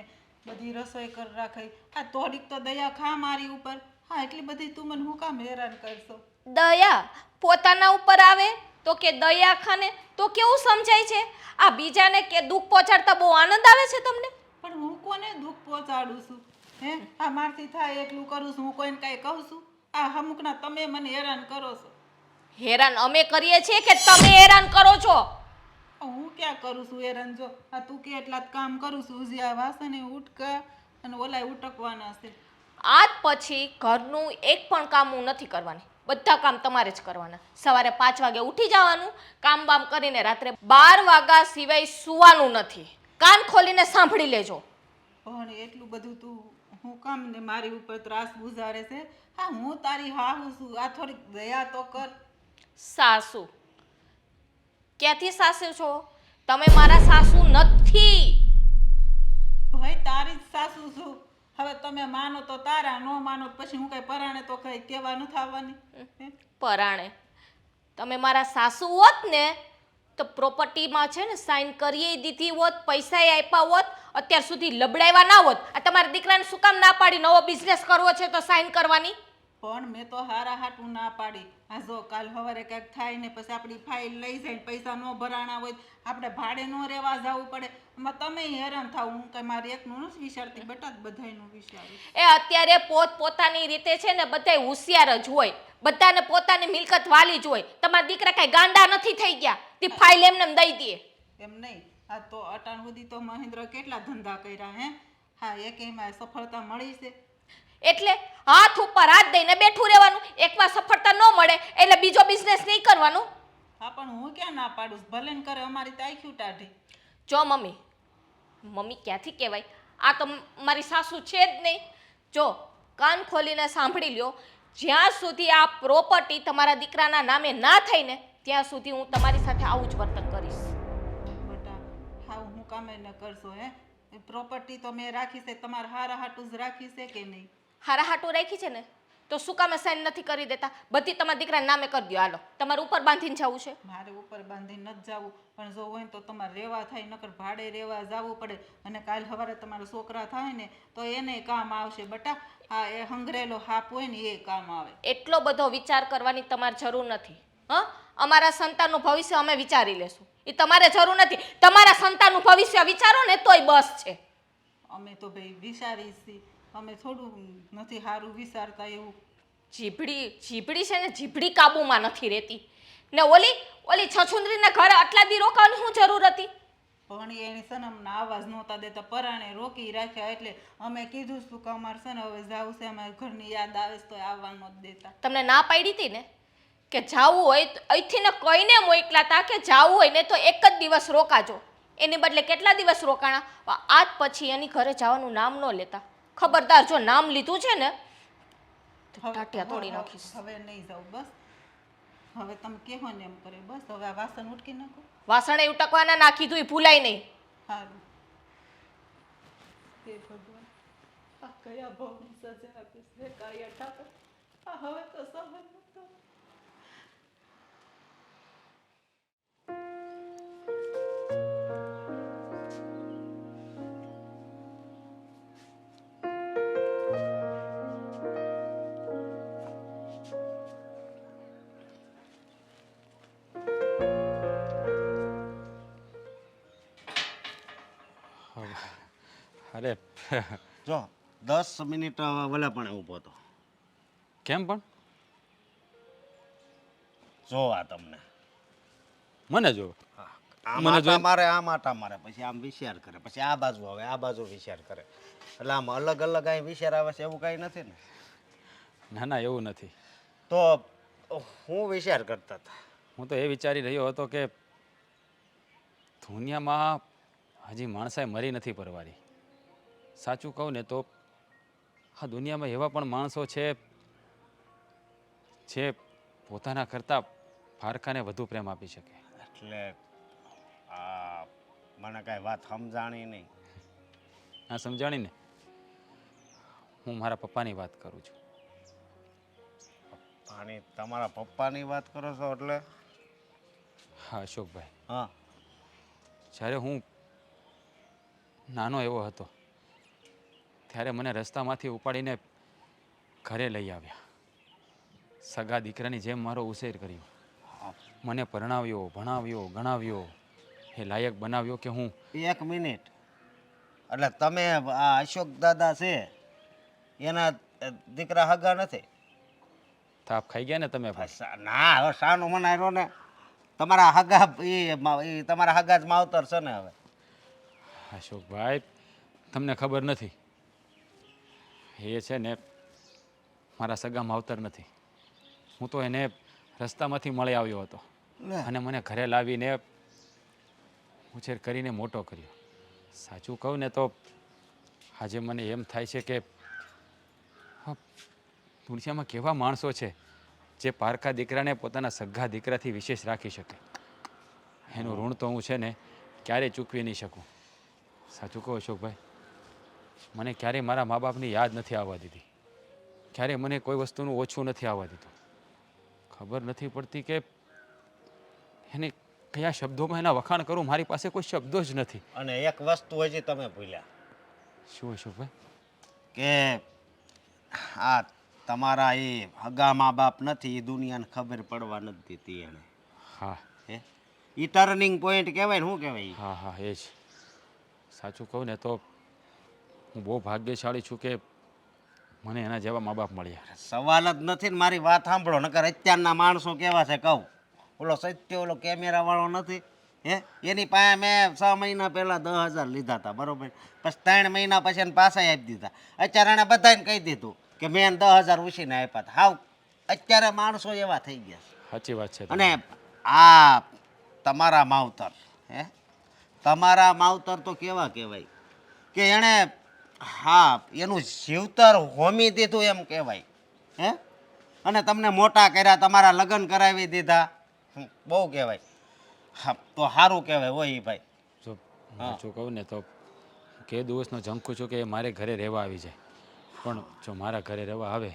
બધી રસોઈ કરી રાખી. આ થોડીક તો દયા ખા મારી ઉપર. હા એટલી બધી તું મને હું કામ હેરાન કરશો? દયા પોતાના ઉપર આવે તો કે દયા ખાને તો કેવું સમજાય છે? આ બીજાને કે દુઃખ પહોંચાડતા બહુ આનંદ આવે છે તમને? પણ હું કોને દુઃખ પહોંચાડું છું? હે આ મારથી થાય એટલું કરું છું. હું કોઈને કાંઈ કહું છું? આ અમુકના તમે મને હેરાન કરો છો. હેરાન અમે કરીએ છીએ કે તમે હેરાન કરો છો? હું ક્યાં કરું છું હેરાન? જો આ તું કે એટલા જ કામ કરું છું. હજી આ વાસણે ઉટકા અને ઓલાય ઉટકવાના છે. આજ પછી ઘરનું એક પણ કામ હું નથી કરવાની. બધા કામ તમારે જ કરવાના. સવારે 5 વાગે ઉઠી જવાનું, કામ બામ કરીને રાત્રે 12 વાગ્યા સિવાય સૂવાનું નથી. કાન ખોલીને સાંભળી લેજો. પણ એટલું બધું તું હું કામ ને મારી ઉપર ત્રાસ ગુજારે છે? હા હું તારી હાહુ છું. આ થોડીક દયા તો કર. સાસુ? ક્યાંથી સાસુ છો? તમે મારા સાસુ નથી. ભાઈ તારી જ સાસુ છું. હવે તમે માનો તો તારા, ન માનો તો પછી હું કઈ પરાણે તો કઈ કહેવા નથી આવવાની. પરાણે તમે મારા સાસુ હોત ને તો પ્રોપર્ટીમાં છે ને સાઈન કરી દીધી હોત, પૈસા આપ્યા હોત, અત્યાર સુધી લબડાવ્યા ના હોત. આ તમારા દીકરાને શું કામ ના પાડી? નવો બિઝનેસ કરવો છે તો સાઈન કરવાની. પણ મેં તો હારા હાટું ના પાડી. આ જો કાલ સવારે કંઈક થાય ને પછી આપણી ફાઇલ લઈ જાય, પૈસા ન ભરાણા હોય, આપણે ભાડે ન રહેવા જવું પડે. એમાં તમે હેરાન થાવ, હું કઈ મારે એકનું નથી વિચારતી બેટા, બધાયનું વિચારું. એ અત્યારે પોતાની રીતે છે ને બધાય હોશિયાર જ હોય, બધાને પોતાની મિલકત વાલી જ હોય. તમારા દીકરા કાંઈ ગાંડા નથી થઈ ગયા તે ફાઇલ એમને એમ દઈ દે. એમ નહીં, આ તો અટાણ સુધી તો મહેન્દ્ર કેટલા ધંધા કર્યા હે. હા, એકેયમાં સફળતા મળી છે? એટલે હાથ ઉપર હાથ દઈને બેઠું રહેવાનું. એકવાર સફળતા ન મળે એટલે બીજો બિઝનેસ નહીં કરવાનું. હા, પણ હું ક્યાં ના પાડું છું? ભલે ને કરે, અમારી તાખ્યું ટાઢી. જો મમ્મી ક્યાંથી કહેવાય? આ તો મારી સાસુ છે જ નહીં. જો કાન ખોલીને સાંભળી લ્યો, જ્યાં સુધી આ પ્રોપર્ટી તમારા દીકરાના નામે ના થઈ ને ત્યાં સુધી હું તમારી સાથે આવું જ વર્તન કરીશ. બેટા, હા, હું કામે ન કરશો હે? પ્રોપર્ટી તો મેં રાખી છે, તમારે હારા હાટું જ રાખી છે કે નહીં? હારા હાટું રાખી છે ને તો શું કામે સાઈન નથી કરી દેતા? બધી તમારા દીકરાના નામે કરી દો. હાલો, તમારે ઉપર બાંધીને જવું છે? મારે ઉપર બાંધીને નથી જવું, પણ જો હોય ને તો તમારે રહેવા થાય, નકર ભાડે રહેવા જવું પડે. અને કાલ સવારે તમારા છોકરા થાય ને તો એને કામ આવશે બેટા. હા, એ હંગરેલો હાપ હોય ને એ કામ આવે. એટલો બધો વિચાર કરવાની તમારે જરૂર નથી. હા, અમારા સંતાનનું ભવિષ્ય અમે વિચારી લેશું, એ તમારે જરૂર નથી. તમારા સંતાનનું ભવિષ્ય વિચારો ને તોય બસ છે. અમે તો ભાઈ વિચારી છીએ, અમે થોડું નથી સારું વિચારતા એવું. જીભડી છે ને, જીભડી કાબુમાં નથી રહેતી ને. ઓલી છછુંદરીના ઘરે આટલા દી રોકાવાની શું જરૂર હતી? પણ એની સનમના આવાજ નહોતા દેતા, પરાણે રોકી રાખ્યા. એટલે અમે કીધું શું કે અમારે છે ને હવે જાવું છે, અમારે ઘરની યાદ આવે છે તો આવવા ન દેતા. તમને ના પાડી હતી ને કે જાવું હોય તો અહીંથી ને કોઈને મોકલાતા કે જાવું હોય ને તો એક જ દિવસ રોકાજો. એની બદલે કેટલા દિવસ રોકાણા? આજ પછી એની ઘરે જવાનું નામ ન લેતા. ખબરદાર, જો નામ લીધું છે ને તો ટાટિયા તોડી નાખીશ. હવે નહીં જાઉં, બસ. હવે તમે કહેવો ને એમ કરે, બસ. હવે આ વાસણ ઉટકી નાખો. વાસણ એ ઉટકવાના ના કીધું એ ભૂલાય નહીં. સારું. હે ભગવાન, આ કયા ભાવની સજા આપીશ હે કાયા ઠાકર. આ હવે તો સહન ન થાય. અરે જો 10 મિનિટ વલે પણ ઊભો હતો. કેમ પણ? જોવા તમને મને જો આમ મને આટા મારે, આમ આટા મારે, પછી આમ વિચાર કરે, પછી આ બાજુ આવે, આ બાજુ વિચાર કરે. એટલે આમ અલગ અલગ અહીં વિચાર આવે છે એવું કાંઈ નથી ને? ના ના, એવું નથી. તો હું વિચાર કરતા હતા. હું તો એ વિચારી રહ્યો હતો કે દુનિયામાં હજી માણસાઈ મરી નથી પરવારી. સાચું કહું ને તો આ દુનિયામાં એવા પણ માણસો છે જે પોતાના કરતાં પારકાને વધુ પ્રેમ આપી શકે. એટલે મને કાંઈ વાત સમજાણી નહીં. આ સમજાણીને હું મારા પપ્પાની વાત કરું છું. અને તમારા પપ્પાની વાત કરો છો એટલે? હા અશોકભાઈ, હા. જ્યારે હું નાનો એવો હતો ત્યારે મને રસ્તામાંથી ઉપાડીને ઘરે લઈ આવ્યા. સગા દીકરાની જેમ મારો ઉછેર કર્યો. મને પરણાવ્યો, ભણાવ્યો, ગણાવ્યો, એ લાયક બનાવ્યો કે હું. 1 મિનિટ, એટલે તમે આ અશોક દાદા છે એના દીકરા હગા નથી? તાપ ખાઈ ગયા ને તમે ભાઈ? ના, હવે શાનું મનાયો ને. તમારા હગા એ તમારા હગા જ માવતર છે ને હવે. અશોકભાઈ, તમને ખબર નથી, એ છે ને મારા સગા માવતર નથી. હું તો એને રસ્તામાંથી મળી આવ્યો હતો અને મને ઘરે લાવીને ઉછેર કરીને મોટો કર્યો. સાચું કહું ને તો આજે મને એમ થાય છે કે દુનિયામાં કેવા માણસો છે જે પારકા દીકરાને પોતાના સગા દીકરાથી વિશેષ રાખી શકે. એનું ઋણ તો હું છે ને ક્યારેય ચૂકવી નહીં શકું. સાચું કહો અશોકભાઈ, મને ક્યારેય મારા મા બાપની યાદ નથી આવવા દીધી. ક્યારેય મને કોઈ વસ્તુનું ઓછું નથી આવવા દીધું. ખબર નથી પડતી કે એને કયા શબ્દોમાં એના વખાણ કરું. મારી પાસે કોઈ શબ્દો જ નથી. અને એક વસ્તુ હજી તમે ભૂલ્યા. શું અશોકભાઈ? કે આ તમારા એ હગા મા બાપ નથી, એ દુનિયાને ખબર પડવા નથી દીધી એને. હા હે, ઈ ટર્નિંગ પોઈન્ટ કહેવાય ને, શું કહેવાય? હા હા, એ જ. સાચું કહું ને તો હું બહુ ભાગ્યશાળી છું કે મને એના જેવા મા બાપ મળ્યા. સવાલ જ નથી ને, મારી વાત સાંભળો. નકર અત્યારના માણસો કેવા છે કહું. ઓલો સત્ય ઓલો કેમેરા વાળો નથી હે, એની પાસે મેં 6 મહિના પહેલા 10,000 લીધા હતા, બરોબર. પછી 3 મહિના પછી એને પાછા આપી દીધા. અત્યારે એને બધાને કહી દીધું કે મેં એને 10,000 ઉછીને આપ્યા હતા. હાવ અત્યારે માણસો એવા થઈ ગયા છે. સાચી વાત છે. અને આ તમારા માવતર હે, તમારા માવતર તો કેવા કહેવાય કે એણે હા એનું જીવતર હોમી દીધું એમ કહેવાય હે. અને તમને મોટા કર્યા, તમારા લગ્ન કરાવી દીધા, બહુ કહેવાય. હા તો સારું કહેવાય હોય ઈ ભાઈ. જો સાચું કહું ને તો કે દિવસનો ઝંખું છું કે એ મારે ઘરે રહેવા આવી જાય, પણ જો મારા ઘરે રહેવા આવે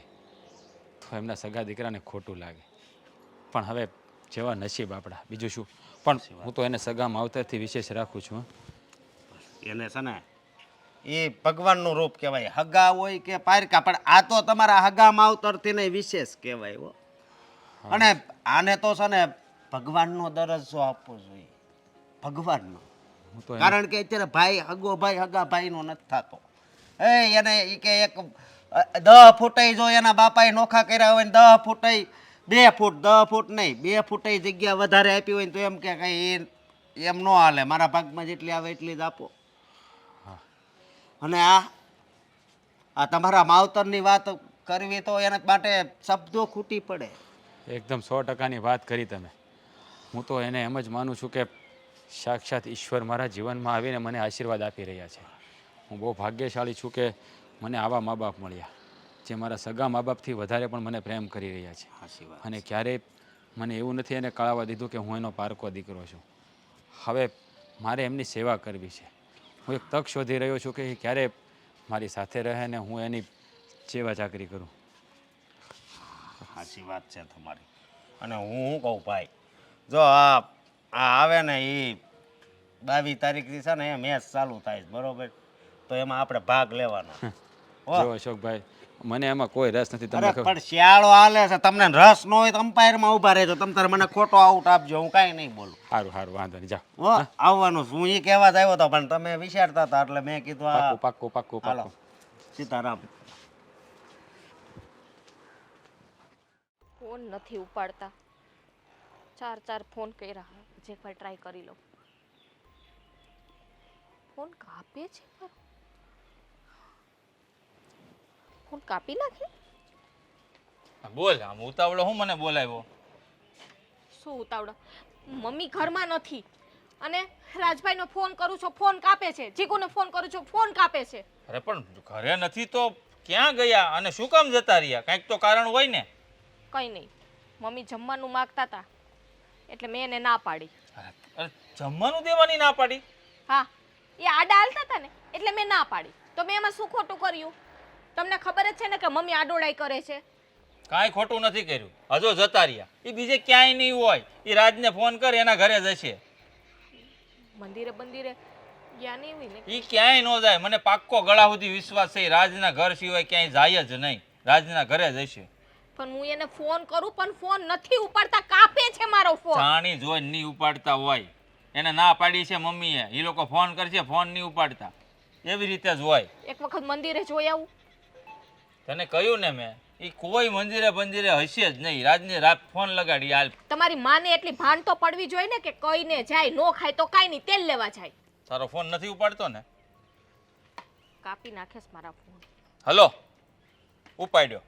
તો એમના સગા દીકરાને ખોટું લાગે. પણ હવે જેવા નસીબ આપણા, બીજું શું. પણ હું તો એને સગા માવતરથી વિશેષ રાખું છું. એને છે ને એ ભગવાનનું રૂપ કહેવાય, હગા હોય કે પારકા, પણ આ તો તમારા હગા માવતરથી ને વિશેષ કહેવાય હો. અને આને તો છે ને ભગવાનનો દરજ્જો આપવો જોઈએ, ભગવાનનો. હું તો કારણ કે અત્યારે ભાઈ હગો ભાઈ હગા ભાઈનો નથી થતો. એને ઈ કે એક 10 ફૂટે જો એના બાપાએ નોખા કર્યા હોય ને 10 ફૂટે 2 ફૂટ 10 ફૂટ નહીં 2 ફૂટે જગ્યા વધારે આપી હોય ને તો એમ કે કઈ એમ ન હાલે, મારા ભાગમાં જેટલી આવે એટલી જ આપો. અને આ તમારા માવતરની વાત કરવી તો એના માટે શબ્દો ખૂટી પડે. એકદમ 100%ની વાત કરી તમે. હું તો એને એમ જ માનું છું કે સાક્ષાત ઈશ્વર મારા જીવનમાં આવીને મને આશીર્વાદ આપી રહ્યા છે. હું બહુ ભાગ્યશાળી છું કે મને આવા મા બાપ મળ્યા જે મારા સગા મા બાપથી વધારે પણ મને પ્રેમ કરી રહ્યા છે. અને ક્યારેય મને એવું નથી એને કળાવવા દીધું કે હું એનો પારકો દીકરો છું. હવે મારે એમની સેવા કરવી છે. હું એક તક શોધી રહ્યો છું કે એ ક્યારે મારી સાથે રહે ને હું એની સેવા ચાકરી કરું. સાચી વાત છે તમારી. અને હું કહું ભાઈ, જો આ આવે ને એ 22 તારીખથી છે ને એ મેચ ચાલુ થાય છે, બરોબર, તો એમાં આપણે ભાગ લેવાનો. જો અશોકભાઈ, મને એમાં કોઈ રસ નથી. તમને અરે ખબર પણ શિયાળો હાલે છે, તમને રસ ન હોય તો અમ્પાયરમાં ઊભા રહેજો. તમે તારે મને ખોટો આઉટ આપજો, હું કાંઈ નહીં બોલું. સારું સારું વાંધો નહીં, જાઓ. હો આવવાનું હું એ કહેવા જ આવ્યો હતો પણ તમે વિચારતા હતા એટલે મેં કીધું આ પાક્કું પાક્કું હાલો પાક્કું. સીતારામ. ફોન નથી ઉપાડતા. 4 ફોન કર્યા, હજી એકવાર ટ્રાય કરી લઉં. ફોન કાપે છે મારો. ફોન કાપી નાખે. બોલ, આમ ઉતાવળો હું મને બોલાવ્યો? શું ઉતાવળા? મમ્મી ઘરમાં નથી અને રાજભાઈનો ફોન કરું છું, ફોન કાપે છે. જીગુને ફોન કરું છું, ફોન કાપે છે. અરે પણ ઘરે નથી તો ક્યાં ગયા અને શું કામ જતા રહ્યા? કંઈક તો કારણ હોય ને. કંઈ નહીં, મમ્મી જમવાનું માંગતા હતા એટલે મેં એને ના પાડી. અરે જમવાનું દેવાની ના પાડી? હા, એ આડા હાલતા હતા ને એટલે મેં ના પાડી. તો મેં એમાં શું ખોટું કર્યું? તમને ખબર જ છે ને કે મમ્મી આડોડાઈ કરે છે. કાંઈ ખોટું નથી કર્યું. હજો જતા રહ્યા. એ બીજે ક્યાંય નહીં હોય. એ રાજને ફોન કરે એના ઘરે જશે. મંદિરે બંદિરે ગયા નહીં હોય ને. એ ક્યાંય ન જાય. મને પાક્કો ગળા સુધી વિશ્વાસ છે. રાજના ઘર સિવાય ક્યાંય જાય જ નહીં. રાજના ઘરે જશે. પણ હું એને ફોન કરું પણ ફોન નથી ઉપાડતા, કાપે છે મારો ફોન. જાણી જોઈ નહીં ઉપાડતા હોય. એને ના પાડી છે મમ્મીએ. એ લોકો ફોન કરશે, ફોન નહીં ઉપાડતા. એવી રીતે જ હોય. એક વખત મંદિરે જોઈ આવું. તને કહ્યું ને મેં, એ કોઈ મંદિરે બંદિરે હશે જ નહીં. રાજને રાત ફોન લગાડી હાલ. તમારી માને એટલી ભાન તો પડવી જોઈએ ને કે કઈને જાય, નો ખાય તો કાંઈ નહીં, તેલ લેવા જાય. તારો ફોન નથી ઉપાડતો ને? કાપી નાખેસ મારા ફોન. હલો, ઉપાડ્યો.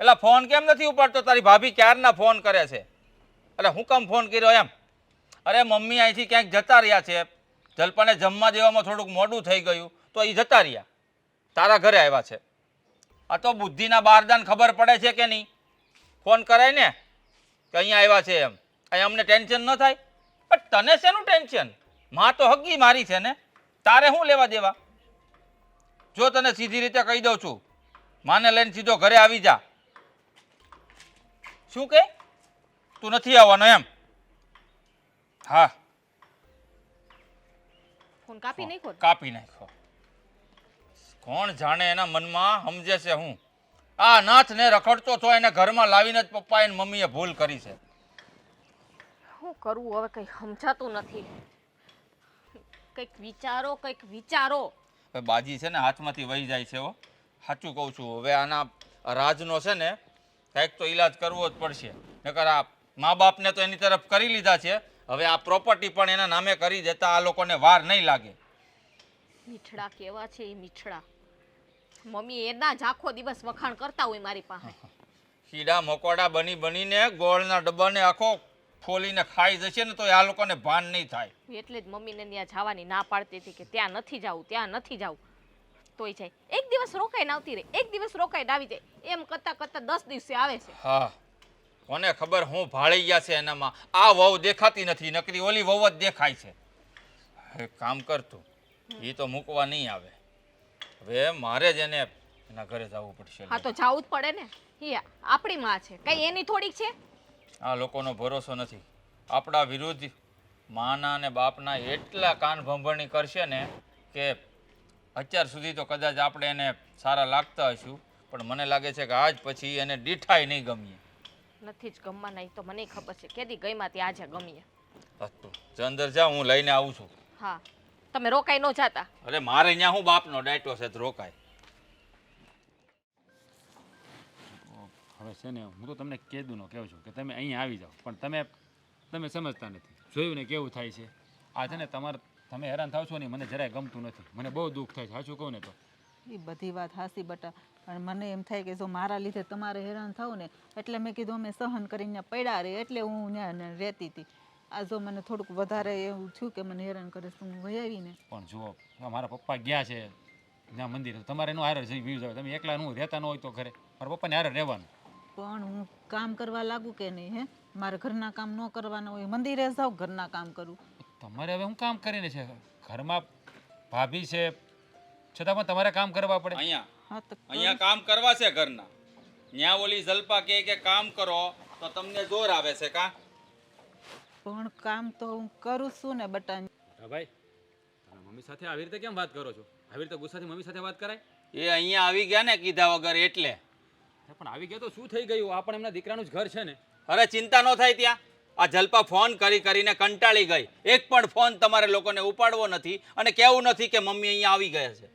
એટલે ફોન કેમ નથી ઉપાડતો? તારી ભાભી ક્યારના ફોન કરે છે. એટલે હું કામ ફોન કર્યો એમ? અરે મમ્મી અહીંથી ક્યાંક જતા રહ્યા છે. જલપાને જમવા દેવામાં થોડુંક મોડું થઈ ગયું તો એ જતા રહ્યા. તારા ઘરે આવ્યા છે. આ તો બુદ્ધિના બારદાન ખબર પડે છે કે નહીં? ફોન કરાય ને કે અહીંયા આવ્યા છે એમ. અહીં અમને ટેન્શન ન થાય? પણ તને શેનું ટેન્શન? માં તો હગી મારી છે ને, તારે શું લેવા દેવા? જો તને સીધી રીતે કહી દઉં છું, માને લઈને સીધો ઘરે આવી જા. શું કે તું નથી આવવાનો એમ? હા, ફોન કાપી નાખો. કાપી નાખો. કોણ જાણે એના મનમાં સમજે છે હું. આ નાથને રખડતો છો એને ઘરમાં લાવીને જ પપ્પા એને મમ્મીએ ભૂલ કરી છે. શું કરવું હવે કઈ સમજાતું નથી. કંઈક વિચારો, કંઈક વિચારો. હવે બાજી છે ને હાથમાંથી વહી જાય છે હો. સાચું કહું છું. હવે આના રાજનો છે ને કંઈક તો ઈલાજ કરવો જ પડશે. નકર આ મા બાપને તો એની તરફ કરી લીધા છે, હવે આ પ્રોપર્ટી પણ એના નામે કરી દેતા આ લોકોને વાર નહીં લાગે. મીઠડા કેવા છે એ મીઠડા. મમ્મી એના જ આખો દિવસ વખાણ કરતા હોય મારી પાસે. કીડા મકોડા બની બનીને ગોળના ડબ્બાને આખો ફોલીને ખાઈ જશે ને તો આ લોકોને ભાન નહીં થાય. એટલે જ મમ્મીને ત્યાં જવાની ના પાડતી હતી કે ત્યાં નથી જવું, ત્યાં નથી જવું. તોય જાય. એક દિવસ રોકાઈને આવતી રહે, એક દિવસ રોકાઈને આવી જાય. એમ કરતાં કરતાં 10 દિવસે આવે છે. હા, કોને ખબર હું ભાળી ગયા છે એનામાં. આ વહુ દેખાતી નથી, નકરી ઓલી વહુ જ દેખાય છે. હવે કામ કરતું એ તો મૂકવા નહીં આવે. હવે મારે જ એને એના ઘરે જવું પડશે. હા તો જવું જ પડે ને. હિયા આપણી માં છે, કઈ એની થોડીક છે. આ લોકોનો ભરોસો નથી. આપણા વિરુદ્ધ માના અને બાપના એટલા કાન ભંભરણી કરશે ને કે અત્યાર સુધી તો કદાચ આપણે એને સારા લાગતા હશું, પણ મને લાગે છે કે આજ પછી એને દીઠાય નહીં ગમીએ. નથી જ ગમવાના, તો મને ખબર છે. કેદી ગઈમાંથી આજે ગમીએ. તું અંદર જા, હું લઈને આવું છું. હા, તમે રોકાઈ ન જાતા. અરે મારે અહીંયા હું બાપનો ડાયટો છે તો રોકાય. હવે છે ને હું તો તમને કહેદું કહું છું કે તમે અહીંયા આવી જાઓ, પણ તમે સમજતા નથી. જોયું ને કેવું થાય છે. આ છે ને તમે હેરાન થાવ છો ને મને જરાય ગમતું નથી. મને બહુ દુઃખ થાય છે, સાચું કહું ને તો. એ બધી વાત હાસી બટા, પણ મને એમ થાય કે જો મારા લીધે તમારે હેરાન થાવ ને એટલે મેં કીધું અમે સહન કરીને પડ્યા રહે, એટલે હું ત્યાં રહેતી હતી. આ જો મને થોડુંક વધારે એવું થયું કે મને હેરાન કરે તો હું વહી આવીને. પણ જુઓ, મારા પપ્પા ગયા છે ત્યાં મંદિર, તમારે એનું હારે જઈ વ્યૂ જાવ. તમે એકલા હું રહેતા ન હોય તો ઘરે મારા પપ્પાને હારે રહેવાનું. પણ હું કામ કરવા લાગુ કે નહીં? હે, મારે ઘરના કામ ન કરવાના હોય, મંદિરે જાઉં ઘરના કામ કરું. તમારે હવે હું કામ કરીને છે, ઘરમાં ભાભી છે છતાં પણ તમારે કામ કરવા પડે. હા તો અહીંયા કામ કરવા છે ઘરના. ન્યા ઓલી જલપા કે કામ કરો તો તમને જોર આવે છે કા? પણ કામ તો હું કરું છું ને બટા. હા ભાઈ, તમે મમ્મી સાથે આવી રીતે કેમ વાત કરો છો? આવી રીતે ગુસ્સાથી મમ્મી સાથે વાત કરાય? એ અહીંયા આવી ગયા ને કીધા વગર એટલે. પણ આવી ગયા તો શું થઈ ગયું? આ પણ એમના દીકરાનું જ ઘર છે ને. અરે ચિંતા ન થાય ત્યાં. આ જલપા ફોન કરીને કંટાળી ગઈ. એક પણ ફોન તમારે લોકોને ઉપાડવો નથી અને કેવું નથી કે મમ્મી અહીંયા આવી ગયા છે.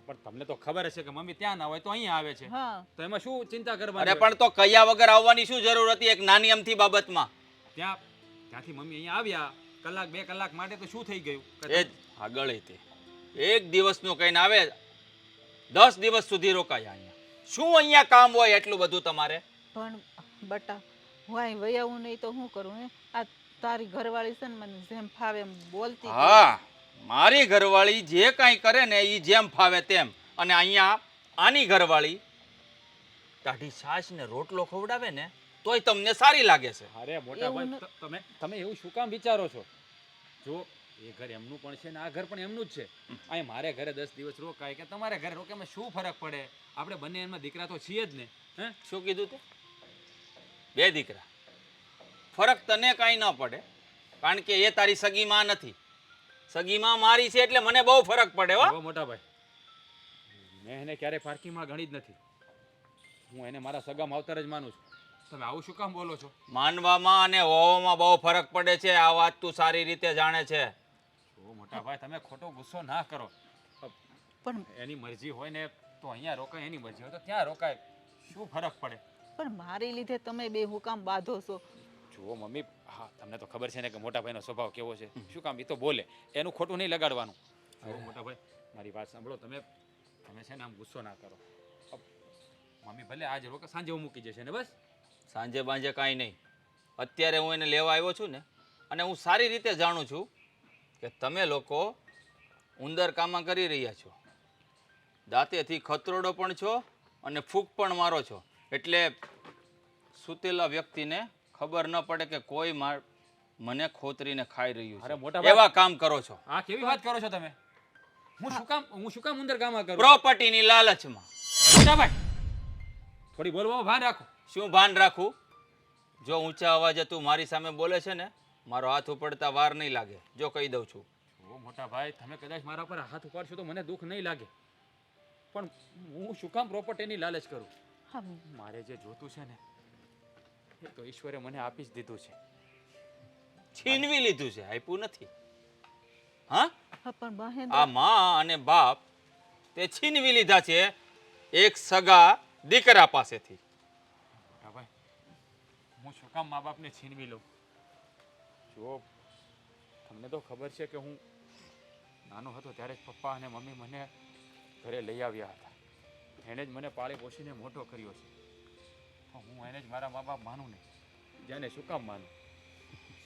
પણ તમને તો ખબર હશે કે મમ્મી ત્યાં ના હોય તો અહીંયા આવે છે. હા, તો એમાં શું ચિંતા કરવાની? અરે પણ તો કયા વગર આવવાની શું જરૂર હતી એક નાની અમથી બાબતમાં? ત્યાંથી મમ્મી અહીંયા આવ્યા કલાક 2 કલાક માટે તો શું થઈ ગયું? એ જ આગળ તે એક દિવસનું કહીને આવે 10 દિવસ સુધી રોકાયા અહીંયા. શું અહીંયા કામ હોય એટલું બધું તમારે? પણ બટા હું અહીં વહી આવું નહીં તો શું કરું? હે, આ તારી ઘરવાળી છે ને મને જેમ ફાવે એમ બોલતી. હા, મારી ઘરવાળી જે કાંઈ કરે ને એ જેમ ફાવે તેમ. અને અહીંયા આની ઘરવાળી તાઢી છાશ ને રોટલો ખવડાવે ને તોય તમને સારી લાગે છે. અરે મોટા ભાઈ, તમે એવું શું કામ વિચારો છો? જો એ ઘર એમનું પણ છે ને આ ઘર પણ એમનું જ છે. અહીં મારે ઘરે 10 દિવસ રોકાય કે તમારે ઘરે રોકે એમાં શું ફરક પડે? આપણે બંને એમાં દીકરા તો છીએ જ ને. હે, શું કીધું તે? 2 દીકરા. ફરક તને કાંઈ ન પડે કારણ કે એ તારી સગી માં નથી. સગી માં મારી છે એટલે મને બહુ ફરક પડે હો. મોટા ભાઈ, મેં એને ક્યારેય પારકીમાં ગણી જ નથી. હું એને મારા સગા માવતર જ માનું છું. તમે આવું શું કામ બોલો છો? માનવામાં અને હોવામાં બહુ ફરક પડે છે. આ વાત તું સારી રીતે જાણે છે. મોટા ભાઈ, તમે ખોટો ગુસ્સો ના કરો. પણ એની મરજી હોય ને તો અહીંયા રોકાય, એની મરજી હોય તો ત્યાં રોકાય. શું ફરક પડે? પણ મારી લીધે તમે બે હું કામ બાંધો છો? જુઓ મમ્મી, હા તમને તો ખબર છે ને કે મોટા ભાઈનો સ્વભાવ કેવો છે. શું કામ? એ તો બોલે, એનું ખોટું નહીં લગાડવાનું. મોટા ભાઈ મારી વાત સાંભળો. તમે છે ને આમ ગુસ્સો ના કરો. મમ્મી ભલે આજે રોકે, સાંજે હું મૂકી જશે ને બસ. સાંજે બાંજે કાંઈ નહીં. અત્યારે હું એને લેવા આવ્યો છું ને અને હું સારી રીતે જાણું છું કે તમે લોકો ઉંદર કામા કરી રહ્યા છો. દાંતેથી ખતરોડો પણ છો અને ફૂંક પણ મારો છો. એટલે સૂતેલા વ્યક્તિને ખબર ન પડે કે કોઈ મને ખોતરીને ખાઈ રહ્યું અરે છે. મોટા ભાઈ, એવા કામ કરો છો. આ કેવી વાત કરો છો તમે? હું શું કામ ઉંદર કામા કરું? પ્રોપર્ટીની લાલચમાં. મોટા ભાઈ થોડી બોલવામાં ભાન રાખો. શું ભાન રાખું? જો ઊંચા અવાજે તું મારી સામે બોલે છે ને મારો હાથ ઉપડતા વાર નહીં લાગે. જો કહી દઉં છું. મોટા ભાઈ, તમે કદાચ મારા પર હાથ ઉપાડશો તો મને દુઃખ નહીં લાગે, પણ હું શું કામ પ્રોપર્ટીની લાલચ કરું? મારે જે જોતું છે ને એ તો ઈશ્વરે મને આપી જ દીધું છે. છીનવી લીધું છે, આપ્યું નથી. હા, હા, પણ મહેન્દ્ર આ માં અને બાપ તે છીનવી લીધા છે એક સગા દીકરા પાસેથી. મોટા ભાઈ, હું શું કામ મા બાપને છીનવી લઉં? જો તમને તો ખબર છે કે હું નાનો હતો ત્યારે જ પપ્પા અને મમ્મી મને ઘરે લઈ આવ્યા હતા. એણે જ મને પાળી પોષીને મોટો કર્યો છે. તો હું એને જ મારા મા બાપ માનું ને, જેને શું કામ માનું?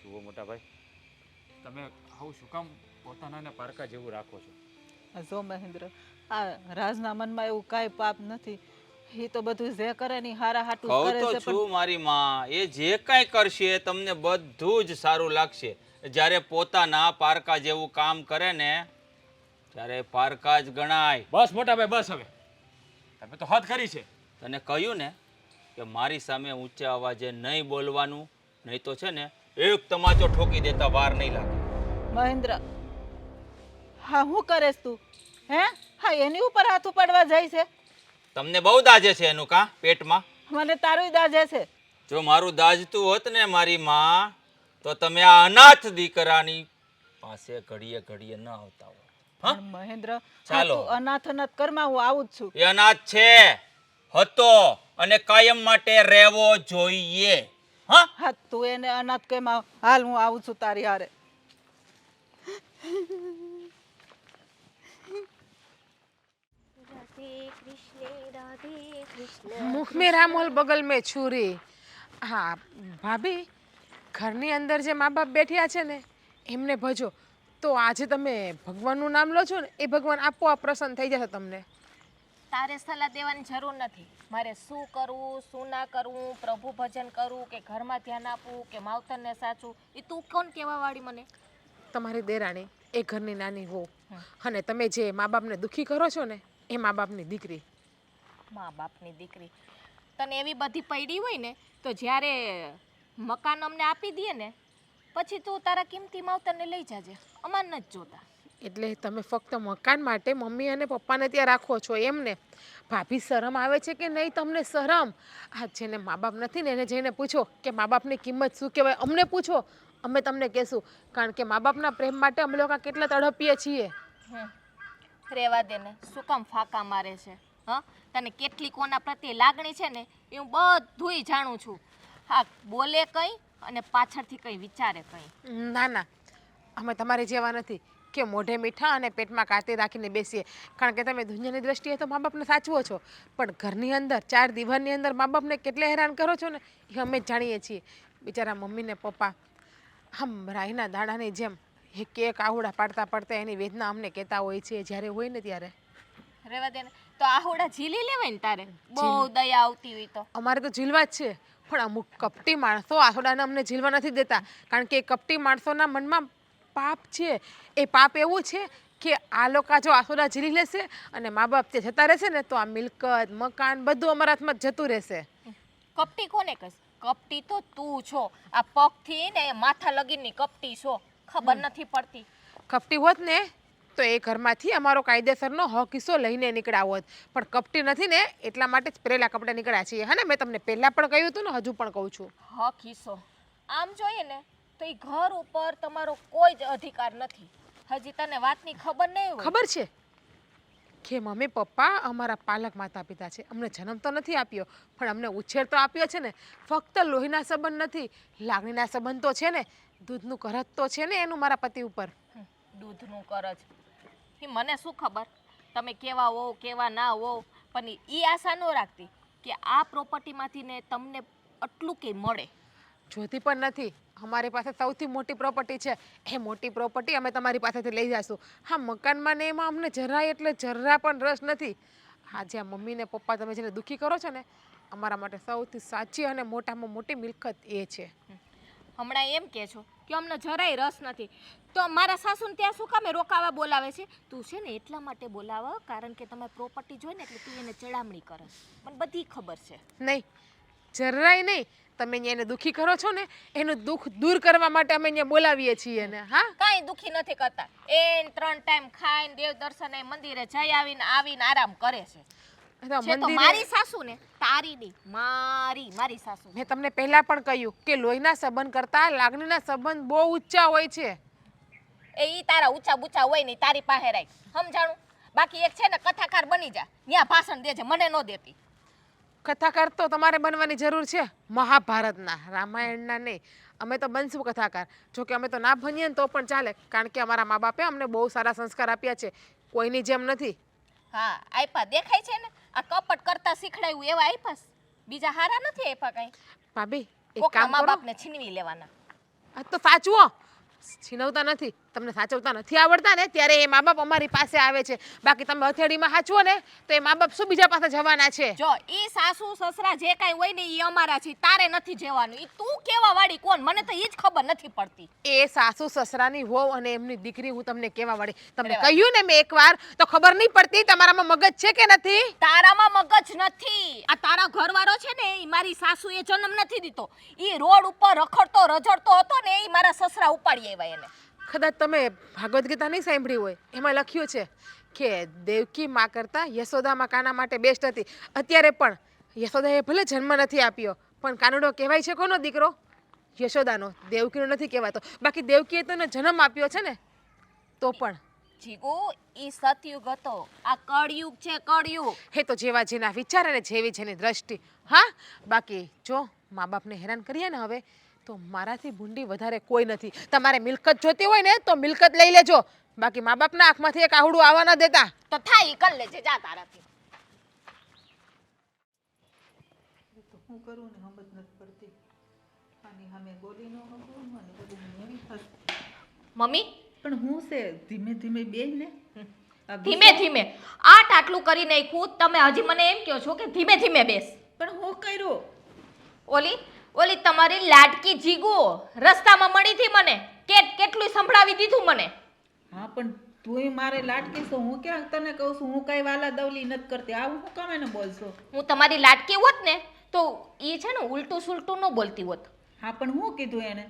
જુઓ મોટા ભાઈ, તમે આવું શું કામ પોતાનાને પારકા જેવું રાખો છો? જો મહેન્દ્ર, આ રાજના મનમાં એવું કાંઈ પાપ નથી. એ તો બધું જે કરે ને હારા હાટું કહું કરે તો છે. છું મારી માં, એ જે કાંઈ કરશે તમને બધું જ સારું લાગશે. જ્યારે પોતાના પારકા જેવું કામ કરે ને ત્યારે પારકા જ ગણાય. બસ મોટા ભાઈ, બસ હવે. તમે તો હદ કરી છે. તને કહ્યું ને કે મારી સામે ઊંચા અવાજે નહીં બોલવાનું, નહીં તો છે ને એક તમાચો ઠોકી દેતા વાર નહીં લાગે. મહેન્દ્ર, હા હું કરેસ તું? હે, હા એની ઉપર હાથ ઉપાડવા જાય છે? તમને બહુ દાજે છે એનું કાં પેટમાં? મને તારું દાજે છે. જો મારું દાજતું હોત ને મારી માં, તો તમે આ અનાથ દીકરાની પાસે ઘડીએ ઘડીએ ન આવતા હો. હા? પણ મહેન્દ્ર, ચાલો. તું અનાથ અનાથ કરમાં હું આવું જ છું. એ અનાથ છે, હતો અને કાયમ માટે રહેવો જોઈએ. હા? હા, તું એને અનાથ કેમાં? હાલ હું આવું છું તારી હારે. मुख में राम और बगल में छुरी. હા ભાભી, ઘરની અંદર જે મા બાપ બેઠ્યા છે ને એમને ભજો તો આજે તમે ભગવાનનું નામ લો છો ને એ ભગવાન આપોઆપ પ્રસન્ન થઈ જશે તમને. તારે સલાહ દેવાની જરૂર નથી. મારે શું કરવું શું ના કરવું, પ્રભુ ભજન કરવું કે ઘરમાં ધ્યાન આપવું કે માવતરને સાચું, એ તું કોણ કહેવા વાળી મને? તમારી દેરાણી એ ઘરની નાની હો, અને તમે જે મા બાપને દુખી કરો છો ને એ મા બાપની દીકરી. મા બાપની દીકરી તને એવી બધી પડી હોય ને તો જ્યારે મકાન અમને આપી દઈએ ને પછી તું તારા કિંમતી માવતરને લઈ જાજે, અમાર નથી જોતા. એટલે તમે ફક્ત મકાન માટે મમ્મી અને પપ્પાને ત્યાં રાખો છો એમને? ભાભી, શરમ આવે છે કે નહીં તમને? શરમ? આ જેને મા બાપ નથી ને એને જઈને પૂછો કે મા બાપની કિંમત શું કહેવાય. અમને પૂછો, અમે તમને કહેશું. કારણ કે મા બાપના પ્રેમ માટે અમે લોકો કેટલા તડપીએ છીએ. રેવા દે ને, શું કામ ફાંકા મારે છે? હા, તને કેટલી કોના પ્રત્યે લાગણી છે ને એ હું બધુંય જાણું છું. હા, બોલે કંઈ અને પાછળથી કંઈ વિચારે કંઈ. ના ના, અમે તમારે જેવા નથી કે મોઢે મીઠા અને પેટમાં કાતે રાખીને બેસીએ. કારણ કે તમે દુનિયાની દ્રષ્ટિએ તો મા બાપને સાચવો છો, પણ ઘરની અંદર ચાર દીવારની અંદર મા બાપને કેટલે હેરાન કરો છો ને એ અમે જ જાણીએ છીએ. બિચારા મમ્મી ને પપ્પા આમ રાઈના દાણાની જેમ એક એક આવડા પાડતા પાડતા એની વેદના અમને કહેતા હોય છે જ્યારે હોય ને ત્યારે. રેવા દે ને, તો આહોડા ઝીલી લેવાય ને તારે, બહુ દયા આવતી હોય તો. અમારે તો ઝીલવા જ છે, પણ અમુક કપટી માણસો આસોડાને અમને ઝીલવા નથી દેતા. કારણ કે એ કપટી માણસોના મનમાં પાપ છે. એ પાપ એવું છે કે આ લોકો જો આસોડા ઝીલી લેશે અને મા બાપ તે જતા રહેશે ને તો આ મિલકત મકાન બધું અમારા હાથમાં જતું રહેશે. કપટી કોને કહેશ? કપટી તો તું છો. આ પગથી ને માથા લગીની કપટી છો, ખબર નથી પડતી. કપટી હોત ને તો એ ઘરમાંથી અમારો કાયદેસરનો હક હિસ્સો લઈને નીકળ્યા હોત, પણ કપટી નથી ને એટલા માટે જ પહેરેલા કપડાં નીકળ્યા છીએ. હા ને, મેં તમને પહેલાં પણ કહ્યું હતું ને, હજુ પણ કહું છું. હક હિસ્સો આમ જોઈએ ને તો એ ઘર ઉપર તમારો કોઈ જ અધિકાર નથી. હજી તને વાતની ખબર નહીં હોય? ખબર છે કે મમ્મી પપ્પા અમારા પાલક માતા પિતા છે. અમને જન્મ તો નથી આપ્યો, પણ અમને ઉછેર તો આપ્યો છે ને. ફક્ત લોહીના સંબંધ નથી, લાગણીના સંબંધ તો છે ને. દૂધનું કરજ તો છે ને એનું મારા પતિ ઉપર. દૂધનું કરજ એ મને શું ખબર તમે કેવા હો કેવા ના હો, પણ એ આશા ન રાખતી કે આ પ્રોપર્ટીમાંથી ને તમને આટલું કંઈ મળે. જોતી પણ નથી. અમારી પાસે સૌથી મોટી પ્રોપર્ટી છે. એ મોટી પ્રોપર્ટી અમે તમારી પાસેથી લઈ જઈશું. હા, મકાનમાં ને એમાં અમને જરાય એટલે જરા પણ રસ નથી. હા, જ્યાં મમ્મી ને પપ્પા તમે જેને દુઃખી કરો છો ને, અમારા માટે સૌથી સાચી અને મોટામાં મોટી મિલકત એ છે. હમણાં એમ કહે છો કે અમને જરાય રસ નથી, તો મારા સાસુને ત્યાં શું કામે રોકાવા બોલાવે છે? તું છે ને એટલા માટે બોલાવે કારણ કે તમે પ્રોપર્ટી જોઈને એટલે તું એને ચડામણી કરે. મને બધી ખબર છે. નહીં, જરાય નહીં. તમે એને દુઃખી કરો છો ને એનું દુઃખ દૂર કરવા માટે અમે અહીંયા બોલાવીએ છીએ ને. હા, કાંઈ દુઃખી નથી કરતા. એ 3 ટાઈમ ખાઈને દેવ દર્શને મંદિરે જઈ આવીને આરામ કરે છે. છે તો મારી સાસુ ને, તારી નહીં, મારી સાસુ. મેં તમને પહેલા પણ કહ્યું કે લોહીના સંબંધ કરતા લાગણીના સંબંધ બહુ ઊંચા હોય છે. એ ઈ તારા ઊંચા બૂચા હોય ને તારી પાસે રાખ સમજાણું. બાકી એક છે ને કથાકાર બની જા, ત્યાં ભાષણ દેજે, મને ન દેતી. કથાકાર તો તમારે બનવાની જરૂર છે, મહાભારતના, રામાયણના નહીં. અમે તો બનશું કથાકાર. જોકે અમે તો ના ભણીએ ને તો પણ ચાલે, કારણ કે અમારા મા બાપે અમને બહુ સારા સંસ્કાર આપ્યા છે, કોઈની જેમ નથી. હા આપ્યા, દેખાય છે ને આ કપટ કરતા શીખડાયું એવા આપ્યા છે. બીજા હારા નથી આપ્યા કઈ. ભાભી એક કોકના કામ મા કરો, બાપને છીનવી લેવાના. આ તો સાચવો, છીનવતા નથી. તમને સાચવતા નથી આવડતા ને ત્યારે એ મા બાપ અમારી પાસે આવે છે. બાકી તમે હથેળીમાં સાચવો ને તો એ મા બાપ શું બીજા પાસે જવાના છે? જો ઈ સાસુ સસરા જે કાંઈ હોય ને ઈ અમારા છે, તારે નથી જવાનું. ઈ તું કેવા વાળી કોણ, મને તો ઈ જ ખબર નથી પડતી. એ સાસુ સસરાની વહુ અને એમની દીકરી હું તમને કેવા વાળી. તમને અરે વાહ. કહ્યું ને મેં એકવાર તો ખબર નહીં પડતી તમારામાં મગજ છે કે નથી? તારામાં મગજ નથી. આ તારા ઘરવાળો છે ને ઈ મારી સાસુએ જન્મ નથી દીધો. ઈ રોડ ઉપર રખડતો રજડતો હતો ને ઈ મારા સસરા ઉપાડી આવ્યા એને. કદાચ તમે ભાગવદ ગીતા નહીં સાંભળી હોય, એમાં લખ્યું છે કે દેવકી માં કરતા યશોદા માં કાના માટે બેસ્ટ હતી. અત્યારે પણ યશોદાએ ભલે જન્મ નથી આપ્યો, પણ કાનુડો કહેવાય છે કોનો દીકરો? યશોદાનો, દેવકીનો નથી કહેવાતો. બાકી દેવકીએ તો એને જન્મ આપ્યો છે ને. તો પણ જીગુ ઈ સતયુગ હતો, આ કળયુગ છે કળયુગ. હે તો જેવા જેના વિચાર અને જેવી જેની દ્રષ્ટિ. હા, બાકી જો મા બાપને હેરાન કરીએ ને હવે તો મારાથી ભૂંડી વધારે કોઈ નથી. તમારે મિલકત જોતી હોય ને તો મિલકત લઈ લેજો, બાકી મા બાપના આંખમાંથી એક આહુડું આવવા ન દેતા. તો થાય ઈ કર લેજે, જા તારાથી. તો હું કરું ને સમજ નથી પડતી. આની સામે બોલી ન શકું અને બધું એવી થશે. મમ્મી પણ હું છે ધીમે ધીમે બેન ને ધીમે ધીમે આટલું કરી નાખ્યું, તમે હજી મને એમ કહો છો કે ધીમે ધીમે બેસ. પણ હું કર્યો ઓલી તમારી લાડકી જીગુ રસ્તામાં મળી હતી મને, કેટલું સંભળાવી દીધું મને. હા પણ તુંય મારે લાટકી છો, હું ક્યાં તને કહું છું હું કઈ વાલા દવલી નથી કરતી. આવું હું કામ એને બોલશો? હું તમારી લાડકી હોત ને તો ઈ છે ને ઉલટું સુલટું ન બોલતી હોત. હા પણ હું કીધું એને?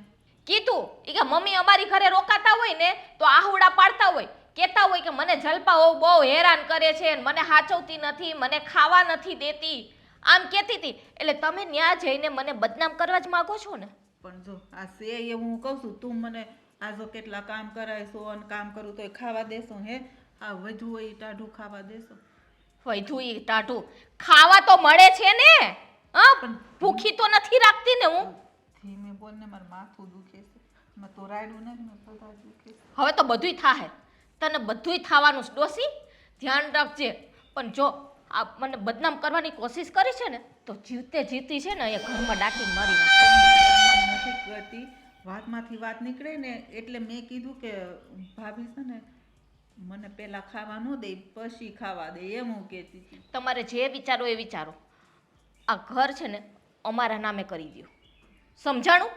કીધું ઈ કે મમ્મી અમારી ઘરે રોકાતા હોય ને તો આહુડા પાડતા હોય, કહેતા હોય કે મને જલપાઓ બહુ હેરાન કરે છે, મને હાચવતી નથી, મને ખાવા નથી દેતી, આમ કહેતી હતી. એટલે તમે ન્યા જઈને મને બદનામ કરવા જ માંગો છો ને? પણ જો આ સે એ હું કહું છું, તું મને આ જો કેટલા કામ કરાયશો અને કામ કરું તોય ખાવા દેશો? હે આ વધુ હોય ઈ ટાઢું ખાવા દેશો? વૈધું ઈ ટાઢું ખાવા તો મળે છે ને. હા પણ ભૂખી તો નથી રાખતી ને હું. ધીમે બોલ ને, મારું માથું દુખે છે. મેં તો રાયડું નથી ને બધા દુખે છે. હવે તો બધુંય થાહે, તને બધુંય થવાનું છે ડોસી, ધ્યાન રાખજે. પણ જો આ મને બદનામ કરવાની કોશિશ કરી છે ને તો જીવતે જીતી છે ને એ ઘરમાં ડાકીને મારી નાખે. નથી કરતી, વાતમાંથી વાત નીકળે ને એટલે મેં કીધું કે ભાભી છે ને મને પહેલા ખાવા ન દે પછી ખાવા દે, એમ હું કહેતી હતી. તમારે જે વિચારો એ વિચારો. આ ઘર છે ને અમારા નામે કરી દો, સમજાણું?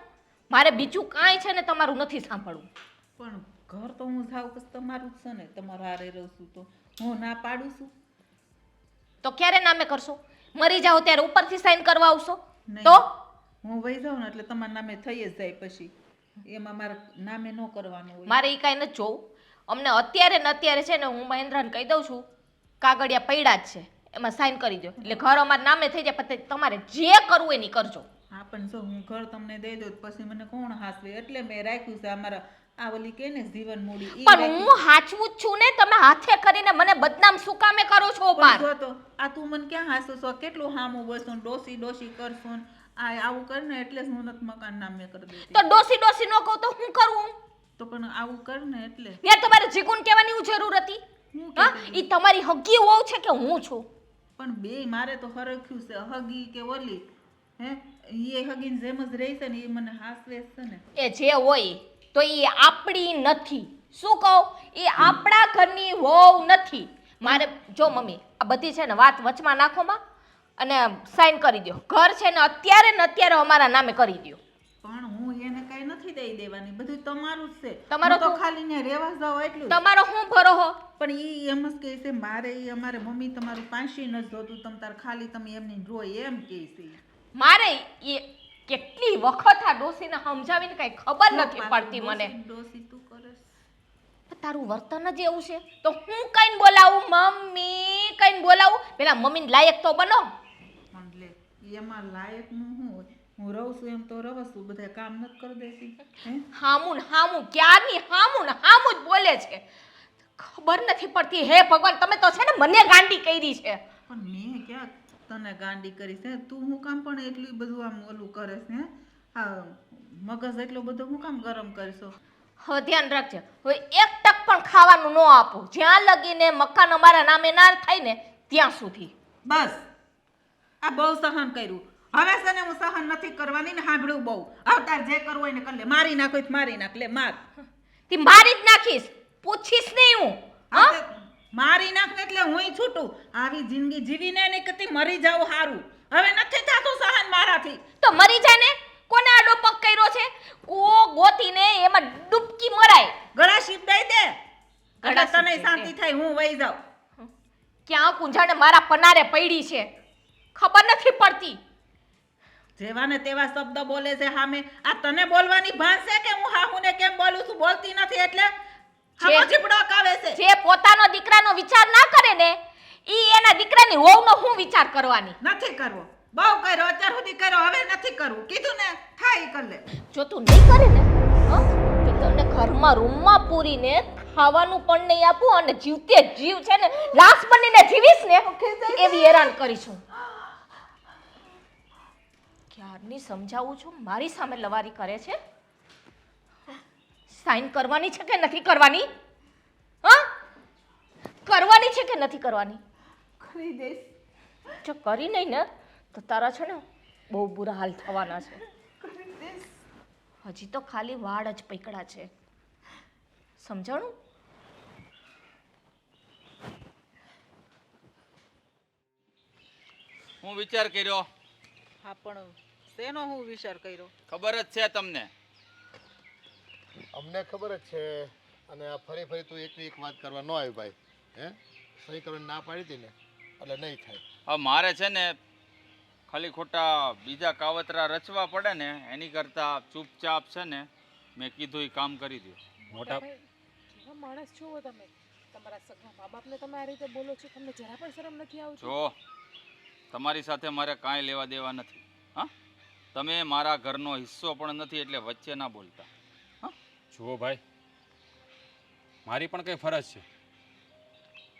મારે બીજું કાંઈ છે ને તમારું નથી સાંભળવું. પણ ઘર તો હું જાઉં પછી તમારું જ છે ને, તમારું હારે રહું છું તો હું ના પાડું છું? તો ક્યારે નામે કરશો? મરી જાઓ ત્યારે ઉપરથી સાઈન કરવા આવશો નહીં. તો? હું વહી જાઉં ને એટલે તમારા નામે થઈ જ જાય, પછી એમાં મારે નામે ન કરવાનું હોય. મારે એ કાંઈ નથી જોવું. અમને અત્યારે ને અત્યારે છે ને હું મહેન્દ્રને કહી દઉં છું, કાગળિયા પડ્યા જ છે, એમાં સાઈન કરી દો એટલે ઘર અમારા નામે થઈ જાય. પછી તમારે જે કરવું હોય એ કરજો. હા પણ જો હું ઘર તમને દઈ દઉં તો પછી મને કોણ હાસવે? એટલે મેં રાખ્યું છે અમારા આ ઓલી કે ને જીવન મૂડી ઈ પણ રાખ્યું. હું હાચવું જ છું ને, તમે હાથે કરીને મને બદનામ શું કામે કરો છો? પણ પાર જો તો આ તું મને ક્યાં હાસો છો? કેટલું હામું બોલશો, ડોસી ડોસી કરશો ને આ આવું કર ને એટલે જ હું નથી મકાન નામે કરી દેતી. તો ડોસી ડોસી ન કહું તો હું કરું? તો પણ આવું કર ને એટલે યાર તમારે જીગુન કહેવાની હું જરૂર હતી? હું હા કહેતી ઈ તમારી હગી વહુ છે કે હું છું? પણ બે મારે તો હરખ્યું છે, હગી કે ઓલી હે એ હગીને જેમ જ રહી છે ને એ મને હાસવે છે ને. એ જે હોય તો એ આપણી નથી. શું કહું? એ આપણા ઘરની વહુ નથી. મારે જો મમ્મી આ બધી છે ને વાત વચમાં નાખોમાં અને સાઈન કરી દો. ઘર છે ને અત્યારે અમારા નામે કરી દો. પણ હું એને કઈ નથી દઈ દેવાની, બધું તમારું જ છે. તમારો હું તો તો- ખાલી ને રહેવા જાવ એટલું જ. તમારો હું ભરોહો? પણ ઈ એમ જ કહે છે મારે ઈ અમારે મમ્મી તમારું પાંચી નથી જોતું, તમ તાર ખાલી તમે એમની જોઈ એમ કહે છે. મારે એ કેટલી વખત આ ડોસીને સમજાવીને કઈ ખબર નથી પડતી મને. ડોસી તું કરસ. તારું વર્તન જ એવું છે તો હું કઈને બોલાવું? મમ્મી કઈને બોલાવું? પેલા મમ્મીને લાયક તો બનો. પણ લે એમાં લાયક નું શું હોય? હું રહું છું એમ તો રહું છું, બધા કામ નથી કરી દેતી હે? હામું ને હામું ક્યારની હામું ને હામું જ બોલે છે. ખબર નથી પડતી હે ભગવાન, તમે તો છે ને મને ગાંડી કરી છે. પણ મેં ક્યાં તને ગાંડી કરી છે? તું હું કામ પણ એટલું બધું આમ ઓલું કરે છે હે? આ મગજ એટલો બધો હું કામ ગરમ કરશો? હવે ધ્યાન રાખજે, હવે એક ટક પણ ખાવાનું ન આપું જ્યાં લગીને મકાન અમારા નામે ના થાય ને ત્યાં સુધી. બસ આ બહુ સહન કર્યું, હવે છે ને હું સહન નથી કરવાની ને સાંભળ્યું બહુ. અવતાર જે કરવું હોય ને કર લે, મારી નાખો તો મારી નાખ, લે માર. તી મારી જ નાખીશ, પૂછીશ નહીં હું. હા તે મારી નાખ ને એટલે હુંય છૂટું. આવી જિંદગી જીવીને નહીં કરતી મરી જાવ સારું. હવે નથી થાતું સહન મારાથી. તો મરી જા ને, કોને આડો પગ કર્યો છે? કો ગોતીને એમાં ડૂબકી મરાય. ગળા શીપ દઈ દે ગળા એટલે તને શીપ દઈ શાંતિ દે. થાય, હું વહી જાઉં. ક્યાં કુંજાને મારા પનારે પડી છે, ખબર નથી પડતી. જેવા ને તેવા શબ્દ બોલે છે સામે. આ તને બોલવાની ભાન છે કે હું હાહુને કેમ બોલું છું? બોલતી નથી એટલે હામો જીબડો કાવે છે. જે પોતાનો દીકરાનો વિચાર ના કરે ને ઈ એના દીકરાની વહુનો હું વિચાર કરવાની. નથી કરવો, બહુ કર્યો અત્યાર સુધી કર્યો, હવે નથી કરવું. કીધું ને થાય કર લે. જો તું નહીં કરે ને તો તને ઘરમાં રૂમમાં પૂરીને ખાવાનું પણ નહીં આપું અને જીવતે જીવ છે ને લાશ બનીને જીવીશ ને એવી હેરાન કરીશું. ક્યારની સમજાવું છું, મારી સામે લવારી કરે છે. સાઈન કરવાની છે કે નથી કરવાની? હા, કરવાની છે કે નથી કરવાની? કરી દઈશ. જો કરી નહીં ને તો તારા છે ને બહુ બુરા હાલ થવાના છે. કરી દઈશ. હજી તો ખાલી વાળ જ પકડા છે, સમજાણું? હું વિચાર કર્યો, હા પણ શેનો હું વિચાર કર્યો? ખબર જ છે તમને. અમને ખબર જ છે, અને આ ફરી ફરી તું એકની એક વાત કરવા ન આવી ભાઈ. હે સહી કરવાની ના પાડી હતી ને એટલે નહીં થાય. હવે મારે છે ને ખાલી ખોટા બીજા કાવતરા રચવા પડે ને એની કરતાં ચૂપચાપ છે ને મેં કીધું એ કામ કરી દો. મોટા કેવા માણસ છો તમે? તમારા સગા મા બાપને તમે આ રીતે બોલો છો, તમને જરા પણ શરમ નથી આવતી? જો તમારી સાથે મારે કાંઈ લેવા દેવા નથી. હા, તમે મારા ઘરનો હિસ્સો પણ નથી એટલે વચ્ચે ના બોલતા. જુઓ ભાઈ, મારી પણ કંઈ ફરજ છે,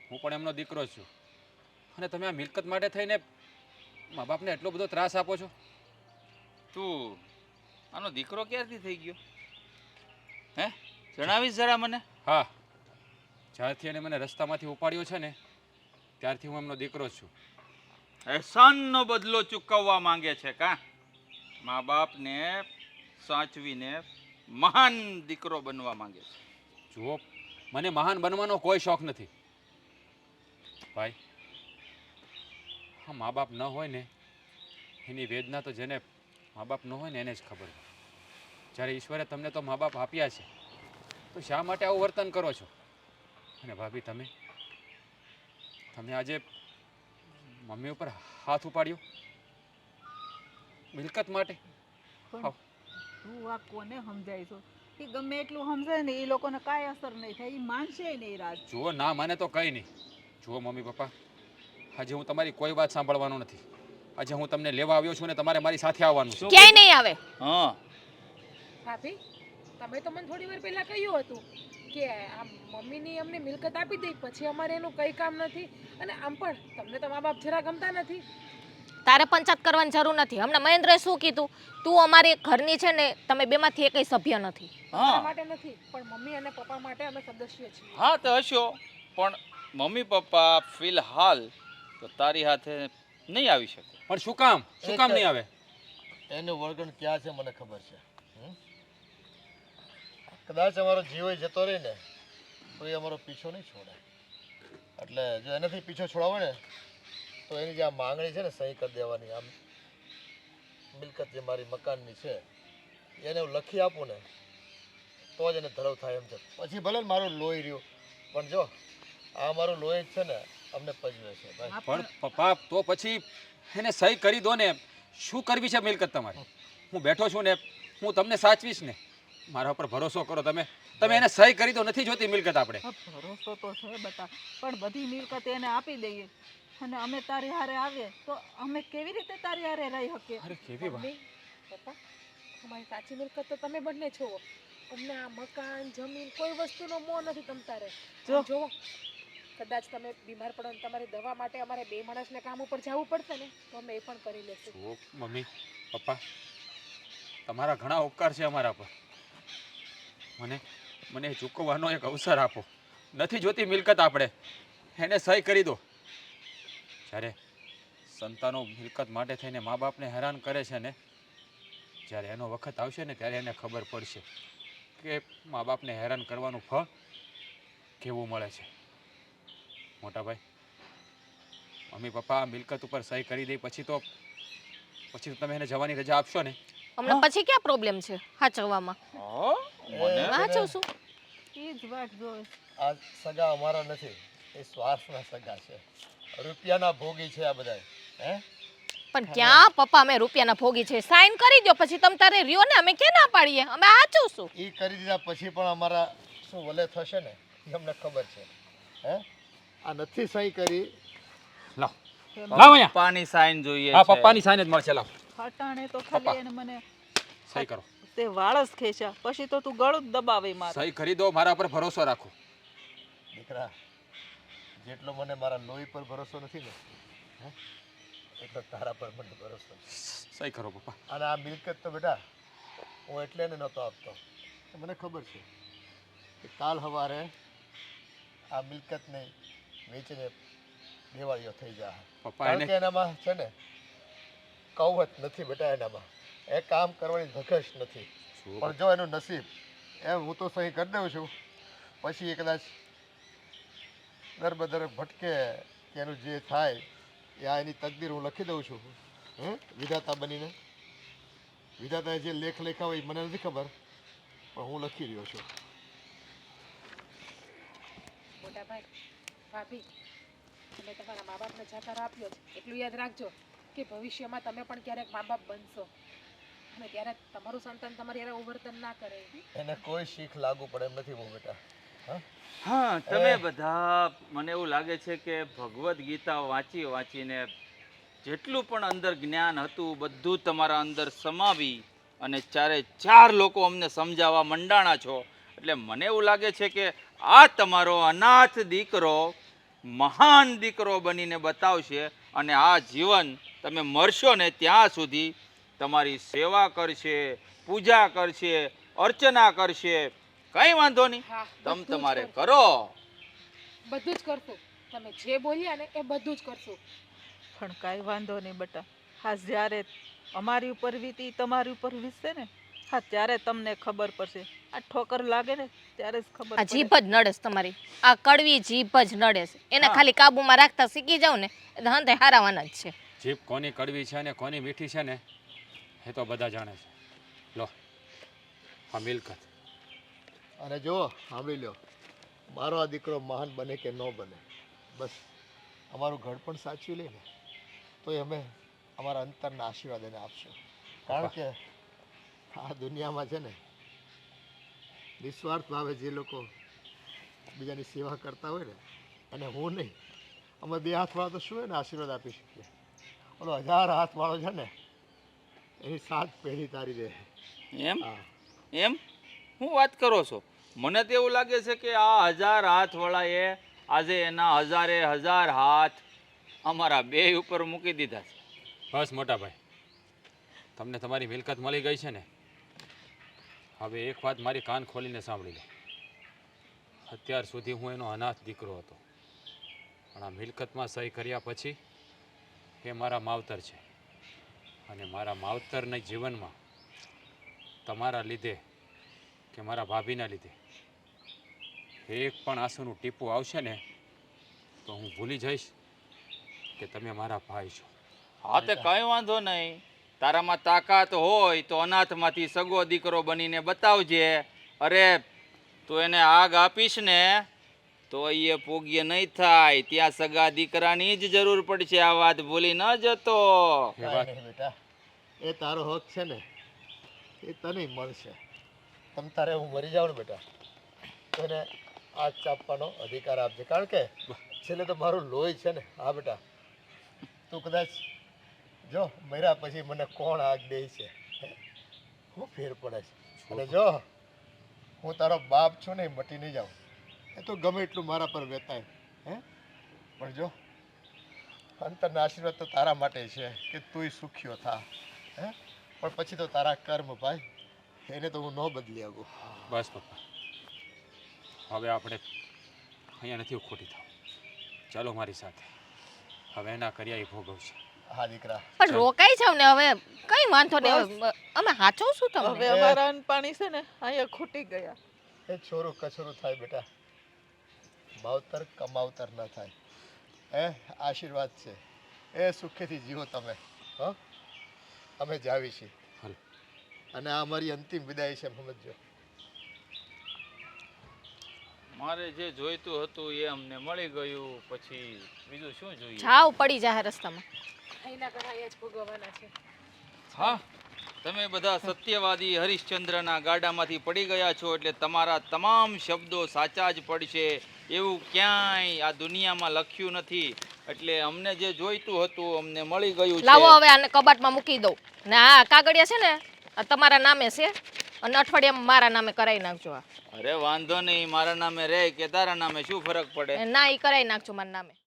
હું પણ એમનો દીકરો છું. અને તમે આ મિલકત માટે થઈને મા બાપને એટલો બધો ત્રાસ આપો છો? તું આનો દીકરો ક્યારથી થઈ ગયો? હે, જણાવીશ જરા મને. હા, જ્યારથી એને મને રસ્તામાંથી ઉપાડ્યો છે ને ત્યારથી હું એમનો દીકરો જ છું. એહસાનનો બદલો ચૂકવવા માંગે છે કા? મા બાપને સાચવીને મહાન દીકરો બનવા માંગે છે. જુઓ, મને મહાન બનવાનો કોઈ શોખ નથી ભાઈ. હા, મા બાપ ન હોય ને એની વેદના તો જેને મા બાપ ન હોય ને એને જ ખબર હોય. જ્યારે ઈશ્વરે તમને તો મા બાપ આપ્યા છે તો શા માટે આવું વર્તન કરો છો? અને ભાભી, તમે આજે મમ્મી ઉપર હાથ ઉપાડ્યો મિલકત માટે? પણ તું આ કોને સમજાય છો? એ ગમે એટલું સમજાય ને એ લોકોને કાંઈ અસર નહીં થાય, એ માનશે નહીં રાજ. જુઓ, ના માને તો કંઈ નહીં. જુઓ મમ્મી પપ્પા, આજે હું તમારી કોઈ વાત સાંભળવાનો નથી. આજે હું તમને લેવા આવ્યો છું ને તમારે મારી સાથે આવવાનું છે. ક્યાંય નહીં આવે. હા, ભાભી, તમે તો મને થોડી વાર પહેલા કહ્યું હતું કે આ મમ્મીની અમને મિલકત આપી દઈ, પછી અમારે એનું કંઈ કામ નથી. અને આમ પણ તમને તો મા બાપ જરા ગમતા નથી. તારે પંચાયત કરવાની જરૂર નથી. હમણાં મહેન્દ્રે શું કીધું? તું અમારી ઘરની છે ને તમે બેમાંથી એકય સભ્ય નથી. તમારા હા, માટે નથી, પણ મમ્મી અને પપ્પા માટે અમે સદસ્ય છીએ. હા તો હશો, પણ મમ્મી પપ્પા ફિલહાલ તો તારી હાથે નહીં આવી શકે. પણ શું કામ નહીં આવે? એનું વળગણ ક્યાં છે મને ખબર છે. કદાચ અમારો જીવ જતો રહે ને તો એ અમારો પીછો નહીં છોડે. એટલે જો એનાથી પીછો છોડાવો ને તો એની જે આ માંગણી છે ને સહી કરી દેવાની. આમ મિલકત જે મારી મકાનની છે એને હું લખી આપું ને તો જ એને ધરવ થાય એમ છે. પછી ભલે ને મારું લોહી રહ્યું, પણ જો આ મારું લોહી જ છે ને અમને પજવે છે ભાઈ. પણ પપ્પા, તો પછી એને સહી કરી દો ને. શું કરવી છે મિલકત તમારી? હું બેઠો છું ને, હું તમને સાચવીશ ને. મારા ઉપર ભરોસો કરો. તમે એને સહી કરી દો. નથી જોતી મિલકત આપણે. ભરોસો તો છે બતા, પણ બધી મિલકત એને આપી દઈએ અને અમે તારી હારે આવીએ તો અમે કેવી રીતે તારી હારે રહી શકીએ? અરે કેવી વાત! પપ્પા અમારી સાચી મિલકત તો તમે બંને છો. અમને આ મકાન જમીન કોઈ વસ્તુનો મોહ નથી તમ તારે. જો કદાચ તમે બીમાર પડો ને તમારી દવા માટે અમારે 2 માણસને કામ ઉપર જવું પડશે ને તો અમે એ પણ કરી લેશું. જો મમ્મી પપ્પા તમારા ઘણા ઉપકાર છે અમારા પર. મને એ ચૂકવવાનો એક અવસર આપો. નથી જોતી મિલકત આપણે, એને સહી કરી દો. જ્યારે સંતાનો મિલકત માટે થઈને મા બાપને હેરાન કરે છે ને, જ્યારે એનો વખત આવશે ને ત્યારે એને ખબર પડશે કે મા બાપને હેરાન કરવાનું ફળ કેવું મળે છે. મોટા ભાઈ, મમ્મી પપ્પા આ મિલકત ઉપર સહી કરી દે પછી તો તમે એને જવાની રજા આપશો ને? હમણાં પછી ક્યાં પ્રોબ્લેમ છે હાચવવામાં? હાચવશું. એ જ વાત જોવે. આ સગા અમારા નથી, એ સ્વાર્થના સગા છે, રૂપિયાના ભોગી છે આ બધા. હે પણ ક્યાં પપ્પા અમે રૂપિયાના ભોગી છે? સાઈન કરી દો પછી તમ તારે રહ્યો ને, અમે ક્યાં ના પાડીએ? અમે હાચવશું. એ કરી દીધા પછી પણ અમારા શું વલે થશે ને એ અમને ખબર છે. હે આ નથી સહી કરી. લાવ અહીંયા. પપ્પાની સાઈન જોઈએ હા છે. પપ્પાની સાઈન જ મળશે. લાવ હટાણે તો ખાલી એને મને સહી કરો. તે વાળસ ખેંચ્યા પછી તો તું ગળું જ દબાવે મારે. સહી કરી દો, મારા પર ભરોસો રાખો. દીકરા, જેટલો મને મારા લોહી પર ભરોસો નથી ને એટલો તારા પર મને ભરોસો છે. સહી કરો પપ્પા. અને આ મિલકત તો બેટા હું એટલે એને નહોતો આપતો કે મને ખબર છે કે કાલ સવારે આ મિલકતને વેચીને દેવાળીઓ થઈ જાય. પપ્પા કારણ કે એનામાં છે ને કૌવત નથી બેટા, એનામાં એ કામ કરવાની ધગશ નથી. પણ જો એનું નસીબ એમ હું તો સહી કરી દઉં છું, પછી એ કદાચ દર બદર ભટકે કે એનું જે થાય એ આ એની તકદીર હું લખી દઉં છું. વિધાતા બનીને વિધાતાએ જે લેખ લખ્યા હોય એ મને નથી ખબર, પણ હું લખી રહ્યો છું. મોટા ભાઈ ભાભી, તમે તમારા મા બાપને જાકાર આપ્યો છે એટલું યાદ રાખજો કે ભવિષ્યમાં તમે પણ ક્યારેક મા બાપ બનશો અને ત્યારે તમારું સંતાન તમારી યારે વર્તન ના કરે. એને કોઈ શીખ લાગુ પડે એમ નથી બહુ બેટા. હા, તમે બધા મને એવું લાગે છે કે ભગવદ્ ગીતા વાંચીને જેટલું પણ અંદર જ્ઞાન હતું બધું તમારા અંદર સમાવી અને 4 લોકો અમને સમજાવવા મંડાણા છો. એટલે મને એવું લાગે છે કે આ તમારો અનાથ દીકરો મહાન દીકરો બનીને બતાવશે અને આ જીવન તમે મરશો ને ત્યાં સુધી તમારી સેવા કરશે, પૂજા કરશે, અર્ચના કરશે. કંઈ વાંધો નહીં, હા, તમે તમારે કરો. બધું જ કરશું. તમે જે બોલ્યા ને એ બધું જ કરશું. પણ કાંઈ વાંધો નહીં બેટા. હા, જ્યારે અમારી ઉપર વીતી તમારી ઉપર વીતશે ને, હા ત્યારે તમને ખબર પડશે. આ ઠોકર લાગે ને ત્યારે જ ખબર આ પડે. જીભ જ નડે છે તમારી, આ કડવી જીભ જ નડે છે. એને ખાલી કાબુમાં રાખતા શીખી જાવ ને એટલે હંતે હારાવાના જ છે. જીભ કોની કડવી છે ને કોની મીઠી છે ને એ તો બધા જાણે છે. લો આ મિલકત. અને જુઓ, સાંભળી લો, મારો આ દીકરો મહાન બને કે ન બને, બસ અમારું ઘર પણ સાચવી લે ને તો અમે અમારા અંતરના આશીર્વાદ એને આપશું. કારણ કે આ દુનિયામાં છે ને નિસ્વાર્થ ભાવે જે લોકો બીજાની સેવા કરતા હોય ને, અને હું નહીં, અમે 2 હાથવાળા તો શું એને આશીર્વાદ આપી શકીએ. ઓલો 1000 હાથવાળો છે ને એની 7 પેઢી તારી દે. એમ હા, એમ હું વાત કરો છો? મને તો એવું લાગે છે કે આ 1000 હાથવાળાએ આજે એના 1000 હાથ અમારા 2 ઉપર મૂકી દીધા છે. બસ મોટા ભાઈ, તમને તમારી મિલકત મળી ગઈ છે ને, હવે એક વાત મારી કાન ખોલીને સાંભળી લો. અત્યાર સુધી હું એનો અનાથ દીકરો હતો, પણ આ મિલકતમાં સહી કર્યા પછી એ મારા માવતર છે અને મારા માવતરના જીવનમાં તમારા લીધે કે મારા ભાભીના લીધે એક પણ આંસુનું ટીપું આવશે ને તો હું ભૂલી જઈશ કે તમે મારા ભાઈ છો. હા, તે કંઈ વાંધો નહીં. તારામાં તાકાત હોય તો અનાથમાંથી સગો દીકરો બનીને બતાવજે. અરે તું એને આગ આપીશ ને તો એ પોગ્ય નહીં થાય, ત્યાં સગા દીકરાની જ જરૂર પડશે. આ વાત ભૂલી ન જતો. કાંઈ નહીં બેટા, એ તારો હક છે ને એ તને મળશે. તમ તારે હું મરી જાઉં ને બેટા તો એને આગ ચાપવાનો અધિકાર આપજે. કારણ કે છેલ્લે તો મારું લોહી છે ને. હા બેટા, તું કદાચ જો મર્યા પછી મને કોણ આગ દે છે હું ફેર પડે છે અને જો હું તારો બાપ છું ને મટી નહીં જાઉં એ તો ગમે એટલું મારા પર વેતાય હે પણ જો અંતરના આશીર્વાદ તો તારા માટે છે કે તુંય સુખ્યો થા હે પણ પછી તો તારા કર્મ ભાઈ એને તો હું ન બદલી શકું. બસ પપ્પા, હવે આપણે અહીંયા નથી ખોટી થાવ. ચાલો મારી સાથે, હવે એના કર્યા એ ભોગવશે. હા દીકરા. પણ રોકાઈ જાવ ને હવે, કઈ વાંધો નહીં, અમે હાચવશું હવે તમને. અમારા અન્ન પાણી છે ને અહીંયા ખૂટી ગયા. એ છોરું કચરું થાય બેટા, માવતર કમાવતર ન થાય. હે આશીર્વાદ છે, એ સુખેથી જીવો તમે. હ અમે જાવી છીએ હાલો. અને આ અમારી અંતિમ વિદાય છે, સમજજો. મારે જે જોઈતું હતું એ અમને મળી ગયું, પછી બીજું શું જોઈએ? જાવ પડી જાય રસ્તામાં. અહીંના ઘર અહીંયા જ ભોગવવાના છે. હા, તમે બધા સત્યવાદી હરિશ્ચંદ્રના ગાડામાંથી પડી ગયા છો એટલે તમારા તમામ શબ્દો સાચા જ પડશે એવું ક્યાંય આ દુનિયામાં લખ્યું નથી. એટલે અમને જે જોઈતું હતું અમને મળી ગયું છે. લાવો હવે આને કબાટમાં મૂકી દઉં ને આ કાગળિયા છે ને આ તમારા નામે છે અને અઠવાડિયામાં મારા નામે કરાવી નાખજો. અરે વાંધો નહીં, મારા નામે રહે કે તારા નામે શું ફરક પડે? ના એ કરાવી નાખજો મારા નામે.